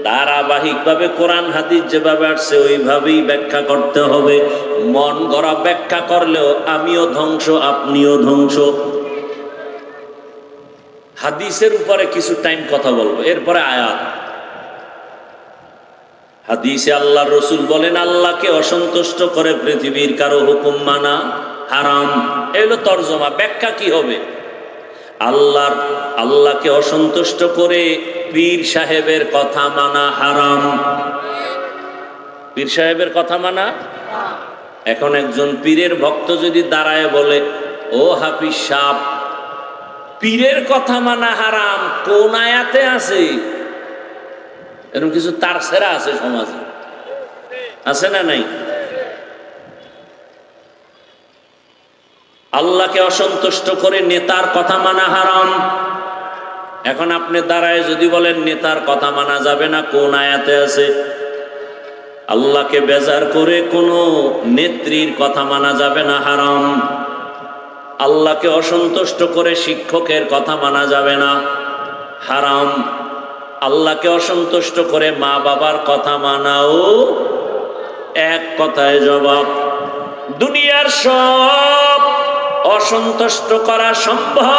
ধারাবাহিকভাবে কোরআন হাদিস যেভাবে আসছে ওইভাবেই ব্যাখ্যা করতে হবে। মন গড়া ব্যাখ্যা করলেও আমিও ধ্বংস, আপনিও ধ্বংস। হাদিসের উপরে কিছু টাইম কথা বলবো, এরপরে আয়াত। হাদিসে আল্লাহ রসুল বলেন, আল্লাহকে অসন্তুষ্ট করে পৃথিবীর কারো হুকুম মানা হারাম। এলো তর্জমা। ব্যাখ্যা কি হবে? আল্লাহকে অসন্তুষ্ট করে পীর সাহেবের কথা মানা হারাম। পীর সাহেবের কথা মানা। এখন একজন পীরের ভক্ত যদি দাঁড়ায় বলে, ও হাফিজ সাহেব, পীরের কথা মানা হারাম কোন আয়াতে আছে? এরকম কিছু তার সেরা আছে সমাজে, আছে না নাই? আল্লাহকে অসন্তুষ্ট করে নেতার কথা মানা হারাম। এখন আপনি দাঁড়ায় যদি বলেন নেতার কথা মানা যাবে না, কোন আয়াতে আছে? আল্লাহকে বেজার করে কোনো নেত্রীর কথা মানা যাবে না, হারাম। আল্লাহকে অসন্তুষ্ট করে শিক্ষকের কথা মানা যাবে না, হারাম। আল্লাহকে অসন্তুষ্ট করে মা বাবার কথা মানাও এক কথায় জবাব। দুনিয়ার সব অসন্তুষ্ট করা সম্ভব,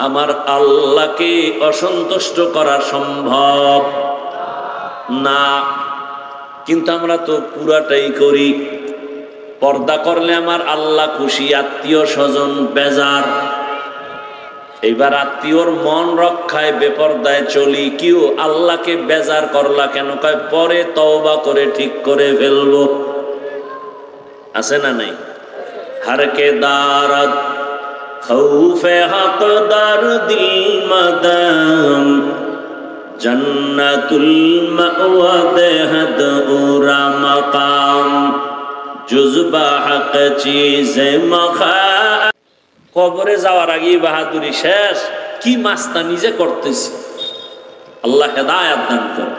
আমার আল্লাহকে অসন্তুষ্ট করা সম্ভব না। কিন্তু আমরা তো পুরাটাই করি। পর্দা করলে আমার আল্লাহ খুশি, আত্মীয় স্বজন বেজার। এইবার আত্মীয়র মন রক্ষায় বেপর্দায় চলি, কেউ আল্লাহকে বেজার করলা কেন? কয় পরে তওবা করে ঠিক করে ফেলবো। আছে না নাই? হারকে দারদ খৌফে হকদার দিল মদম, জন্নতুল মাওয়া দেহদ উরা মাকাম, জুজবা হক চিজে মখা। কবরে যাওয়ার আগে বাহাদুরি শেষ। কি মাস্তা নিজে করতেছি। আল্লাহ হেদায়েত দান করে।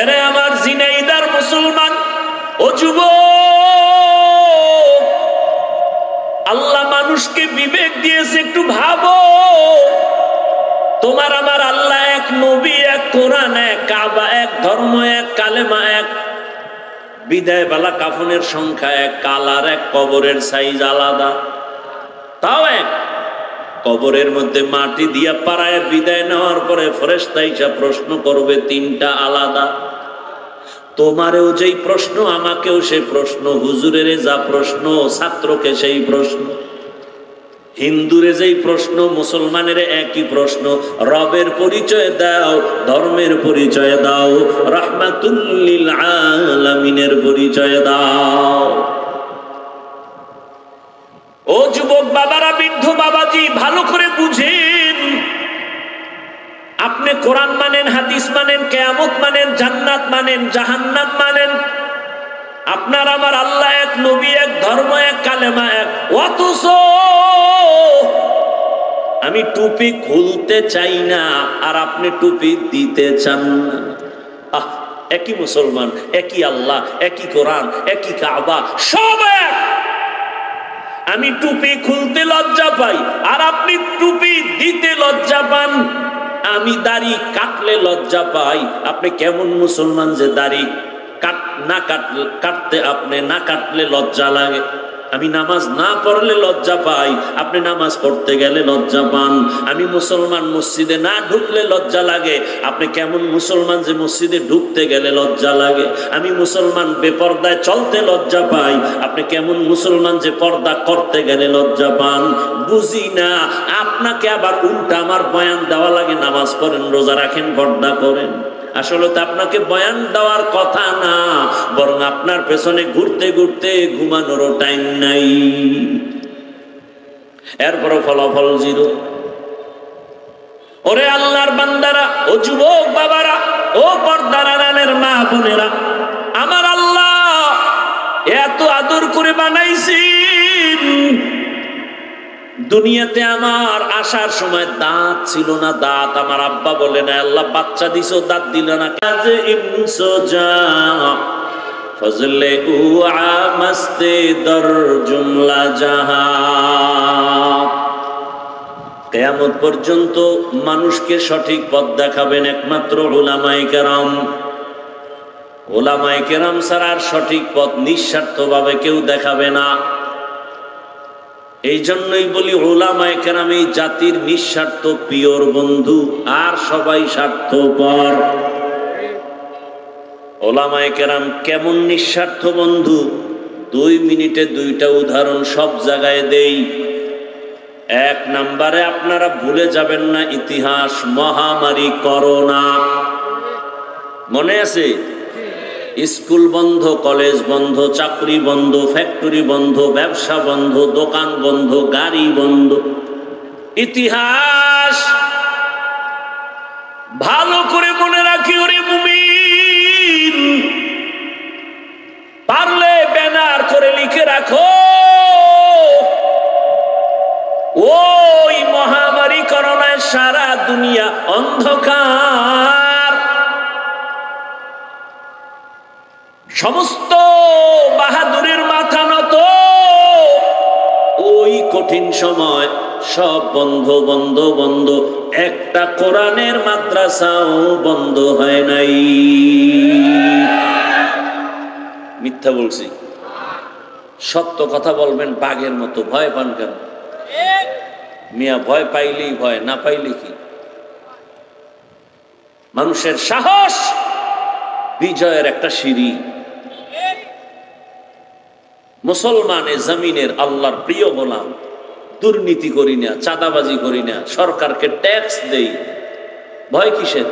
এরে আমার জিনাইদার মুসলমান ও যুবক, আল্লাহ মানুষকে বিবেক দিয়েছে, একটু ভাবো। তোমার আমার আল্লাহ এক, নবী এক, কোরআন এক, কাবা এক, ধর্ম এক, কালেমা এক, বিদায় বেলা কাফনের সংখ্যা এক, কালার এক, কবরের সাইজ আলাদা, তাও এক। কবরের মধ্যে মাটি দিয়া পাড়ায় বিদায় নেওয়ার পরে ফেরেশতা এসে প্রশ্ন করবে, তিনটা আলাদা। তোমারেও যেই প্রশ্ন, আমাকেও সেই প্রশ্ন, হুজুরের যা প্রশ্ন, ছাত্রকে সেই প্রশ্ন, হিন্দুরে যেই প্রশ্ন, মুসলমানের একই প্রশ্ন। রবের পরিচয় দাও, ধর্মের পরিচয় দাও, রাহমাতুল লিল আলামিনের পরিচয় দাও। ও যুবক বাবারা, বৃদ্ধ বাবাজি, ভালো করে বুঝেন। আপনি কোরআন মানেন, হাদিস মানেন, কিয়ামত মানেন, জান্নাত মানেন, জাহান্নাম মানেন। আপনার আমার আল্লাহ এক, নবী এক, ধর্ম এক, কালেমা এক। অথচ আমি টুপি খুলতে চাই না, আর আপনি টুপি দিতে চান না। একই মুসলমান, একই আল্লাহ, একই কোরআন, একই কাবা, সব এক। আমি টুপি খুলতে লজ্জা পাই, আর আপনি টুপি দিতে লজ্জা পান। আমি দাড়ি কাটলে লজ্জা পাই, আপনি কেমন মুসলমান যে দাড়ি কাটতে আপনি না কাটলে লজ্জা লাগে। আমি নামাজ না পড়লে লজ্জা পাই, আপনি নামাজ পড়তে গেলে লজ্জা পান। আমি মুসলমান, মসজিদে না ঢুকলে লজ্জা লাগে, আপনি কেমন মুসলমান যে মসজিদে ঢুকতে গেলে লজ্জা লাগে। আমি মুসলমান, বেপর্দায় চলতে লজ্জা পাই, আপনি কেমন মুসলমান যে পর্দা করতে গেলে লজ্জা পান। বুঝি না, আপনাকে আবার উল্টা আমার বয়ান দেওয়া লাগে, নামাজ পড়েন, রোজা রাখেন, পর্দা করেন। আসলে তো আপনাকে বয়ান দেওয়ার কথা না, বরং আপনার পেছনে ঘুরতে ঘুরতে ঘুমানোরও টাইম নাই। এরপরও ফলাফল জিরো। ওরে আল্লাহর বান্দারা, ও যুবক বাবারা, ও পর্দার আড়ালের মা বোনেরা, আমার আল্লাহ এত আদর করে বানাইছেন। দুনিয়াতে আমার আসার সময় দাঁত ছিল না, দাঁত আমার আব্বা বলে না, আল্লাহ বাচ্চা দিছো, দাঁত দিল না। কাজে ইনসোজা ফজলে উআ মস্তে দর জুমলা জাহা। কিয়ামত পর্যন্ত মানুষকে সঠিক পথ দেখাবেন একমাত্র উলামায়ে কেরাম। উলামায়ে কেরাম ছাড়া আর সঠিক পথ নিঃস্বার্থভাবে কেউ দেখাবে না। এই জন্যই বলি উলামায়ে কেরাম এই জাতির নিঃস্বার্থ পিওর বন্ধু, আর সবাই স্বার্থপর। উলামায়ে কেরাম কেমন নিঃস্বার্থ বন্ধু, 2 মিনিটে 2টা উদাহরণ সব জায়গায় দেই। 1 নম্বরে আপনারা ভুলে যাবেন না ইতিহাস, মহামারী করোনা মনে আছে? স্কুল বন্ধ, কলেজ বন্ধ, চাকরি বন্ধ, ফ্যাক্টরি বন্ধ, ব্যবসা বন্ধ, দোকান বন্ধ, গাড়ি বন্ধ। ইতিহাস ভালো করে মনে রাখি ওরে মুমিন, পারলে ব্যানার করে লিখে রাখো, ওই মহামারী করোনায় সারা দুনিয়া অন্ধকার। সমস্ত বাহাদুরের মাথা নত, ওই কঠিন সময় সব বন্ধ বন্ধ বন্ধ, একটা কোরআনের মাদ্রাসাও বন্ধ হয় নাই। মিথ্যা বলছি? সত্য কথা বলবেন বাঘের মতো। ভয় পান কেন মিয়া? ভয় পাইলেই ভয়, না পাইলে কি? মানুষের সাহস বিজয়ের একটা সিঁড়ি। মুসলমানের জমিনের আল্লাহর প্রিয় গোলাম, দুর্নীতি করি না, চাঁদাবাজি করি না, সরকারকে ট্যাক্স দেই, ভয় কিসের?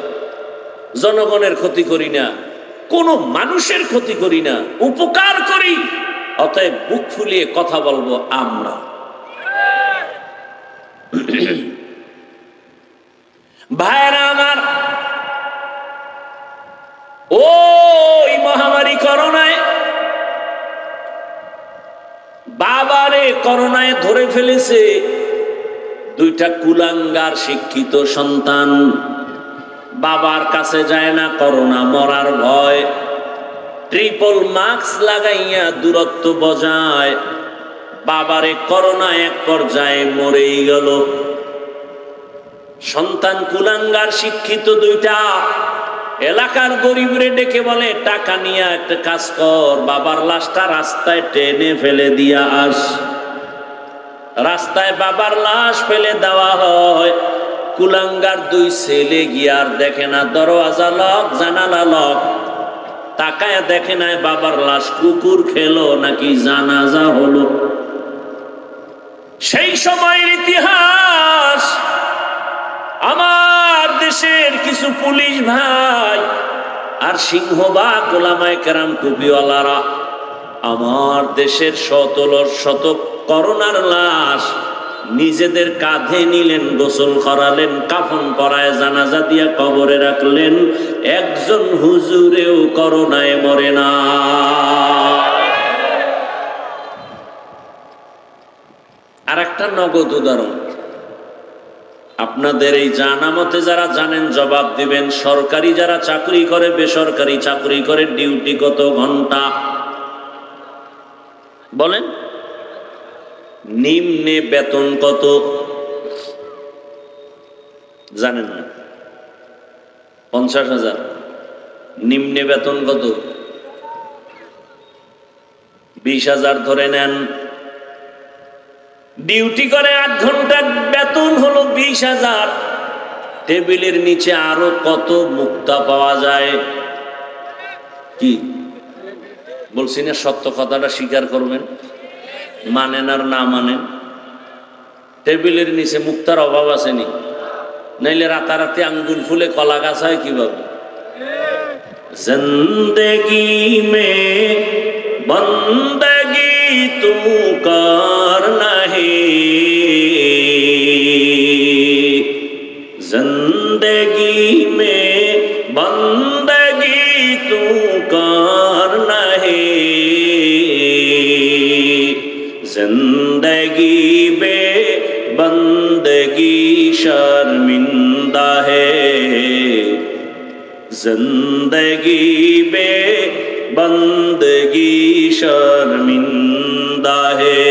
জনগণের ক্ষতি করি না, কোন মানুষের ক্ষতি করি না, উপকার করি। অতএব বুক ফুলিয়ে কথা বলবো আমরা। ভাইরা আমার, ওই মহামারী করোনায় বাবারে করোনায় ধরে ফেলেছে 2টা কুলাঙ্গার শিক্ষিত সন্তান। বাবার কাছে যায় না, করোনা মরার ভয়, ট্রিপল মাস্ক লাগাইয়া দূরত্ব বজায়। বাবারে করোনা এক পর্যায়ে মরেই গেল। সন্তান কুলাঙ্গার শিক্ষিত 2টা, এলাকার গরিবরে ডেকে বলে, টাকা নিয়ে একটা কাজ কর, বাবার লাশটা রাস্তায় টেনে ফেলে দিয়া আস। রাস্তায় বাবার লাশ ফেলে দেওয়া হয়। কুলাঙ্গার 2 ছেলে গিয়ার দেখে না, দরওয়াজা লক, জানালা লক, তাকায় দেখে না বাবার লাশ কুকুর খেলো নাকি জানাজা হলো। সেই সময়ের ইতিহাস, আমার দেশের কিছু পুলিশ ভাই আর সিংহবাগ ওলামায়ে কেরাম টুপিওয়ালারা আমার দেশের শত করোনার লাশ নিজেদের কাঁধে নিলেন, গোসল করালেন, কাফন পরায় জানাজা দিয়া কবরে রাখলেন। একজন হুজুরেও করোনায় মরে না। আর একটা নগদ উদাহরণ, আপনাদের এই জানামতে যারা জানেন জবাব দিবেন। সরকারি যারা চাকরি করে, বেসরকারি চাকরি করে, ডিউটি কত ঘন্টা বলেন? নিম্নে বেতন কত জানেন না? 50,000। নিম্নে বেতন কত? 20,000 ধরে নেন। ডিউটি করে 8 ঘন্টা, বেতন হলো 20,000। টেবিলের নিচে আরো কত মুক্তা পাওয়া যায়? কি বলছি না? সত্য কথাটা স্বীকার করবেন, মানেন আর না মানেন। টেবিলের নিচে মুক্তার অভাব আসেনি? নাইলে রাতারাতি আঙ্গুল ফুলে কলা গাছ হয় কিভাবে? জিন্দেগি মে বন্দগি তু করনা হে, জিন্দেগি মে বন্দগি তু করনা হে, जिंदगी बे बंदगी शर्मिंदा है, जिंदगी बे बंदगी शर्मिंदा है।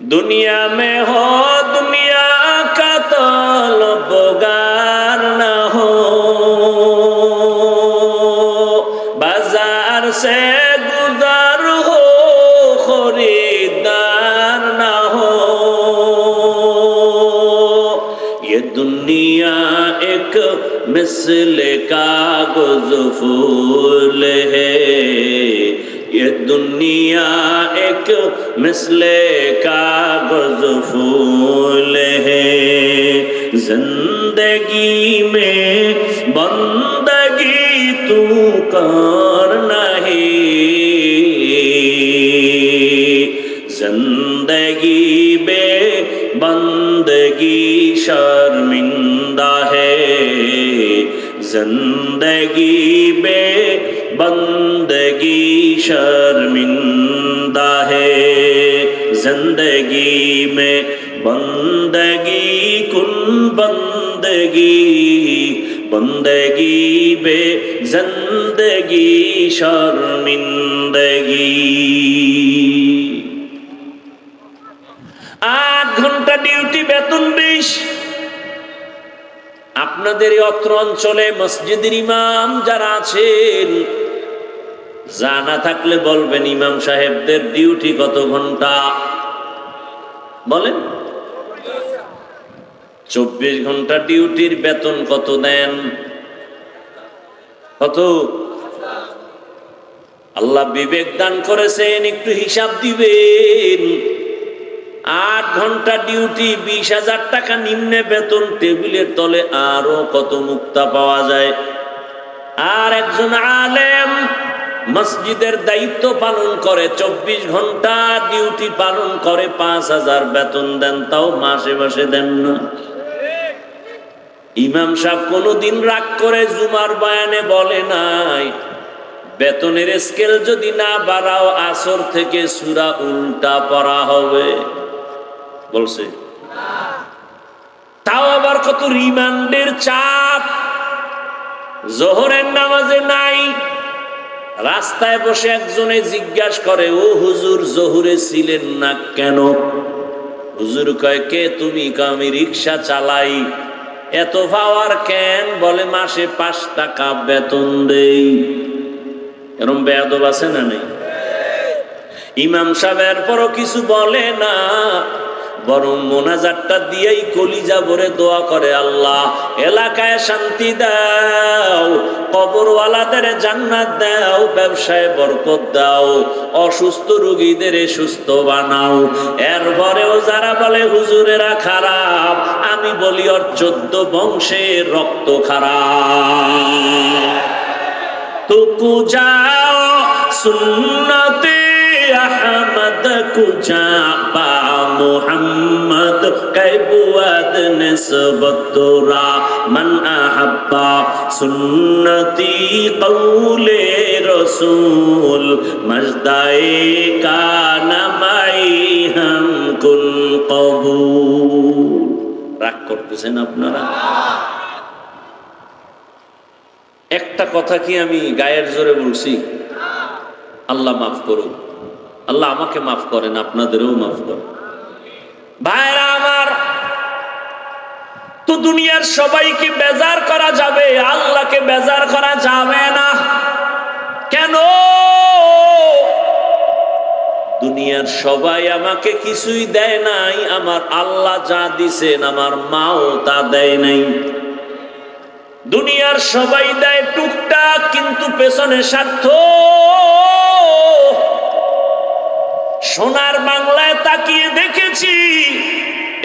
दुनिया में हो दुनिया का तलबगार न हो, बाजार से गुजर हो खरीदार न हो। ये दुनिया एक मिसले कागज फूल है, ये दुनिया एक मिसले कागज फूल है। जिंदगी में बंदगी तू कर नहीं, जिंदगी में बंदगी शर्मिंदा है, जिंदगी में बंदगी शर्मिंदा है। जिंदगी में बंदगी कुन बंदगी, बंदगी बे जिंदगी शर्मिंदगी। 8 ঘন্টা ডিউটি, বেতন 20। আপনাদের এই অত্র অঞ্চলে মসজিদের ইমাম যারা আছেন, জানা থাকলে বলবেন ইমাম সাহেবদের ডিউটি কত ঘন্টা বলেন? 24 ঘন্টা ডিউটির বেতন কত দেন? কত? আল্লাহ বিবেক দান করেছেন, একটু হিসাব দিবেন। 8 ঘন্টা ডিউটি, 20,000 টাকা নিম্নে বেতন, টেবিলের তলে আরো কত মুক্তা পাওয়া যায়। আর একজন আলেম মসজিদের দায়িত্ব পালন করে, 24 ঘন্টা ডিউটি পালন করে, 5,000 বেতন দেন, তাও মাসে মাসে দেন না। ইমাম সাহেব কোনদিন রাগ করে জুমার বয়ানে বলে নাই, বেতনের স্কেল যদি না বাড়াও আসর থেকে সূরা উল্টা পড়া হবে, বলছে? তাও আবার কত রিমান্ডের চাপ, জোহরের নামাজে নাই। রাস্তায় বসে একজনে জিজ্ঞাসা করে, ও হুজুর জোহরে ছিলেন না কেন? হুজুর কয়, কে তুমি? আমি রিক্সা চালাই। এত পাওয়ার কেন? বলে মাসে 5 টাকা বেতন দেই। এরকম বেয়াদব আছে না নেই? ইমাম সাহেবের পরও কিছু বলে না, বরং মোনাজাতটা দিয়েই কলিজা ভরে দোয়া করে, আল্লাহ এলাকায় শান্তি দাও, কবরওয়ালাদের জান্নাত দাও, ব্যবসায় বরকত দাও, অসুস্থ রোগীদের সুস্থ বানাও। এরপরেও যারা বলে হুজুরেরা খারাপ, আমি বলি ওর 14 বংশের রক্ত খারাপ। তুকু যাও সুন্নতে আহমদ কুজা পা মুহাম্মদ কাইবুয়াদ নিসবত তোরা মান আহাব্বা সুন্নতি কওলে রাসূল মজদায়ে কানা মাই হাম কুন কবুল। রাগ করতেছেন আপনারা? একটা কথা কি আমি গায়ের জোরে বলছি? আল্লাহ মাফ করুন, আল্লাহ আমাকে মাফ করেন, আপনাদেরও মাফ করেন। ভাইরা আমার, তো দুনিয়ার সবাইকে বেজার করা যাবে, আল্লাহকে বেজার করা যাবে না। কেন? দুনিয়ার সবাই আমাকে কিছুই দেয় নাই, আমার আল্লাহ যা দিছেন আমার মাও তা দেয় নাই। দুনিয়ার সবাই দেয় টুকটাক, কিন্তু পেছনে স্বার্থ। সোনার বাংলায় তাকিয়ে দেখেছি,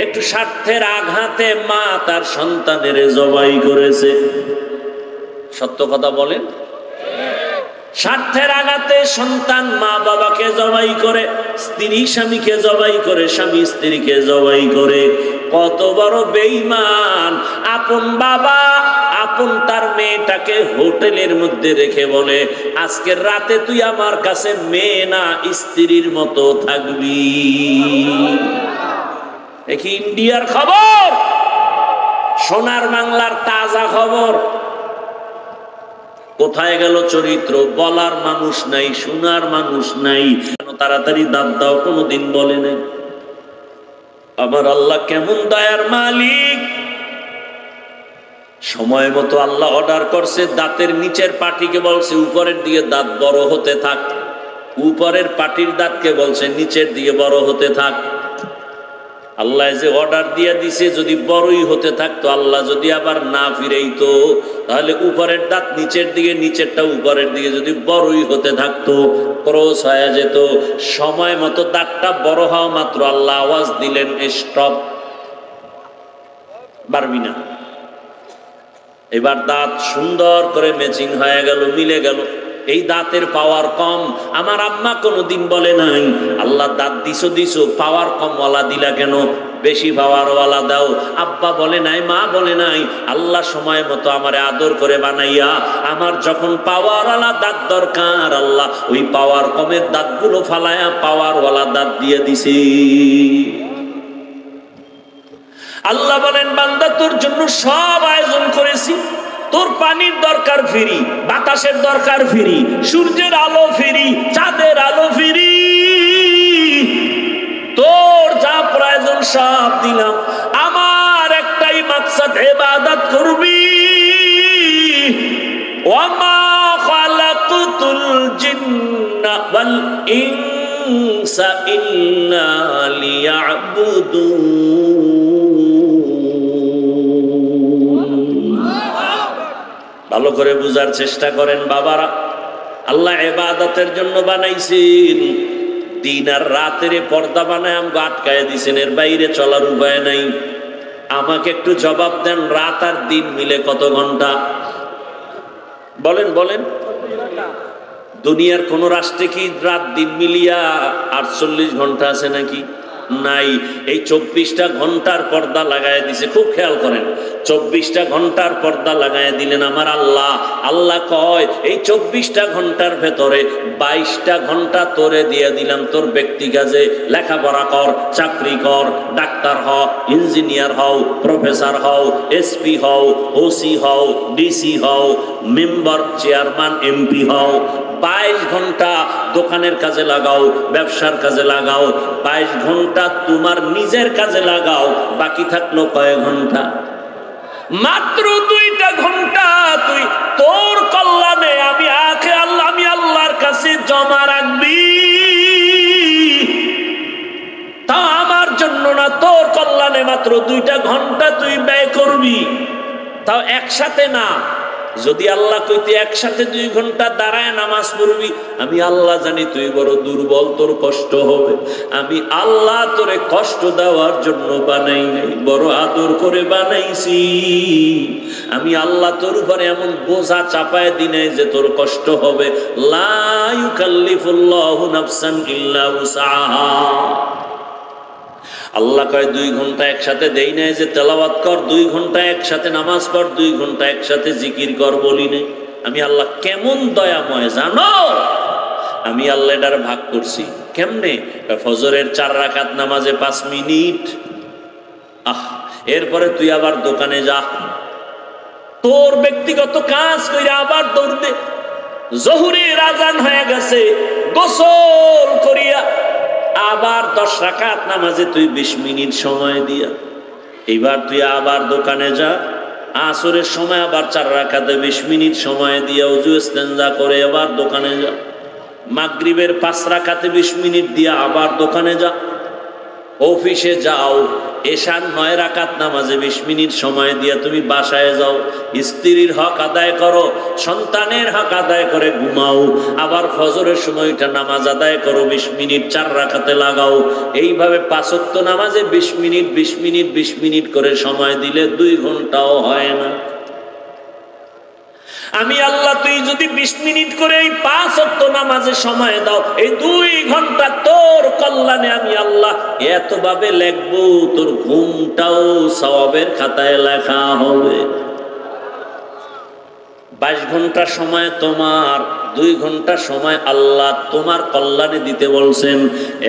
একটু স্বার্থের আঘাতে মা তার সন্তানের জবাই করেছে। সত্য কথা বলেন? স্বার্থের আঘাতে সন্তান মা বাবাকে জবাই করে, স্ত্রী স্বামীকে জবাই করে, স্বামী স্ত্রীকে জবাই করে। কত বড় বেঈমান! আপন বাবা আপন তার মেয়েটাকে হোটেলের মধ্যে রেখে বলে, আজকের রাতে তুই আমার কাছে মেয়ে না স্ত্রীর মতো থাকবি। দেখি ইন্ডিয়ার খবর, সোনার বাংলার তাজা খবর। কোথায় গেল চরিত্র? বলার মানুষ নাই, শোনার মানুষ নাই। কেন তাড়াতাড়ি দাঁত দাও? কোনোদিন বলে নাই। আমার আল্লাহ কেমন দয়ার মালিক। সময় মতো আল্লাহ অর্ডার করছে, দাঁতের নিচের পাটিকে বলছে উপরের দিকে দাঁত বড় হতে থাক, উপরের পাটির দাঁতকে বলছে নিচের দিকে বড় হতে থাক। আল্লাহ যে অর্ডার দিয়ে দিছে, যদি বড়ই হতে থাকতো, আল্লাহ যদি আবার না ফিরাইতো, তাহলে উপরের দাঁত নিচের দিকে, নিচেরটা উপরের দিকে যদি বড়ই হতে থাকতো, ক্রস হয়ে যেত। সময় মতো দাঁতটা বড় হওয়া মাত্র আল্লাহ আওয়াজ দিলেন, স্টপ, পারবি না। এবার দাঁত সুন্দর করে ম্যাচিং হয়ে গেল, মিলে গেল। এই দাঁতের পাওয়ার কম। আমার আম্মা কোনোদিন বলে নাই আল্লাহ দাঁত দিছো পাওয়ার কম ওয়ালা দিলা কেন, বেশি পাওয়ার ওয়ালা দাও। আব্বা বলে নাই, মা বলে নাই আল্লাহ সময় মতো আমারে আদর করে বানাইয়া আমার যখন পাওয়ার ওয়ালা দাঁত দরকার, আল্লাহ ওই পাওয়ার কমের দাঁতগুলো ফালায়া পাওয়ার ওয়ালা দাঁত দিয়ে দিছি। আল্লাহ বলেন, বান্দা তোর জন্য সব আয়োজন করেছি। তোর পানির দরকার ফ্রি, বাতাসের দরকার ফ্রি, সূর্যের আলো ফ্রি, চাঁদের আলো ফ্রি, তোর যা প্রয়োজন সব দিলাম। আমার একটাই মাকসাদ, ইবাদত করবি। ওয়ামা খালাকতুল জিন্না ওয়াল ইনসা ইল্লা লিয়াবুদুন। ভালো করে বুঝার চেষ্টা করেন বাবারা। আল্লাহ ইবাদতের জন্য বানাইছেন, দিন আর রাতের পর্দা বানায় আমাকে আটকায় দিছেন, এর বাইরে চলার উপায় নাই। আমাকে একটু জবাব দেন, রাত আর দিন মিলে কত ঘন্টা? বলেন বলেন। দুনিয়ার কোন রাষ্ট্রে কি রাত দিন মিলিয়া 48 ঘন্টা আছে নাকি? নাই। এই 24টা ঘন্টার পর্দা লাগায় দিছে। খুব খেয়াল করেন, 24টা ঘন্টার পর্দা লাগায় দিলেন আমার আল্লাহ। আল্লাহ কয় এই 24টা ঘন্টার ভেতরে 22টা ঘন্টা তোরে দিয়ে দিলাম তোর ব্যক্তি কাজে। লেখাপড়া কর, চাকরি কর, ডাক্তার হও, ইঞ্জিনিয়ার হও, প্রফেসর হও, এসপি হও, ওসি হও, ডিসি হও, মেম্বার, চেয়ারম্যান, এমপি হও। 22 ঘন্টা দোকানের কাজে লাগাও, ব্যবসার কাজে লাগাও। 22 ঘন্টা তোমার নিজের কাজে লাগাও। বাকি থাকলো কয় ঘন্টা? মাত্র 2টা ঘন্টা তুই তোর কল্যাণে আমি আল্লাহর কাছে জমা রাখবি। তা আমার জন্য না, তোর কল্যাণে মাত্র 2টা ঘন্টা তুই ব্যয় করবি। তাও একসাথে না। যদি আল্লাহ কইতে একসাথে 2 ঘন্টা দাঁড়ায় নামাজ পড়বি, আমি আল্লাহ জানি তুই বড় দুর্বল, তোর কষ্ট হবে। আমি আল্লাহ তোরে কষ্ট দেওয়ার জন্য বানাই নাই, বড় আদর করে বানাইছি। আমি আল্লাহ তোর উপরে এমন বোঝা চাপায় দিনে যে তোর কষ্ট হবে। লা ইউকাল্লিফুল্লাহু নাফসান ইল্লা উসআহা। আল্লাহ কয় 2 ঘন্টা একসাথে দেই নাই যে তেলাওয়াত কর, 2 ঘন্টা একসাথে নামাজ পড়, 2 ঘন্টা একসাথে জিকির কর বলি নাই। আমি আল্লাহ কেমন দয়াময় জানো? আমি আল্লাহ এটার ভাগ করছি। কেমনে? ফজরের 4 রাকাত নামাজে 5 মিনিট। এরপরে তুই আবার দোকানে যা, তোর ব্যক্তিগত কাজ করে আবার দৌড় দে। জোহরের আজান হয়ে গেছে, গোসল করিয়া আবার 10 রাকাত নামাজে তুই 20 মিনিট সময় দিয়া এইবার তুই আবার দোকানে যা। আসরের সময় আবার 4 রাকাতে 20 মিনিট সময় দিয়া ওযু ইস্তেনজা করে আবার দোকানে যা। মাগরিবের 5 রাকাতে 20 মিনিট দিয়া আবার দোকানে যা। অফিসে যাও, এশার 9 রাকাত নামাজে 20 মিনিট সময় দিয়া তুমি বাসায় যাও। স্ত্রীর হক আদায় করো, সন্তানের হক আদায় করে ঘুমাও। আবার ফজরের সময়টা নামাজ আদায় করো, 20 মিনিট 4 রাকাতে লাগাও। এইভাবে 5 ওয়াক্ত নামাজে 20 মিনিট 20 মিনিট 20 মিনিট করে সময় দিলে 2 ঘন্টাও হয় না। আমি আল্লাহ তুই যদি 20 মিনিট করে এই 5 ওয়াক্ত নামাজে সময় দাও, এই 2 ঘন্টা তোর কল্যাণে আমি আল্লাহ এতভাবে লিখবো, তোর ঘুমটাও সওয়াবের খাতায় লেখা হবে। 22 ঘন্টা সময় তোমার, 2 ঘন্টা সময় আল্লাহ তোমার কল্যাণে দিতে বলছেন।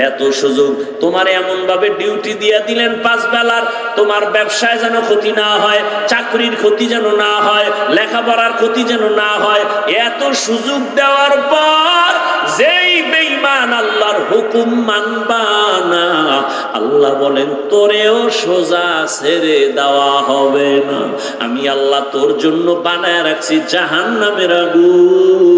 এত সুযোগ তোমার এমন ভাবে ডিউটি দিয়ে দিলেন 5 বেলার, তোমার ব্যবসায় যেন ক্ষতি না হয়, চাকরির ক্ষতি যেন না হয়, লেখাপড়ার ক্ষতি যেন না হয়। এত সুযোগ দেওয়ার পর যেই বেঈমান আল্লাহর হুকুম মানবা না, আল্লাহ বলেন তোরেও সোজা ছেড়ে দেওয়া হবে না। আমি আল্লাহ তোর জন্য বানায় রাখছি জাহান্নামের আগুন।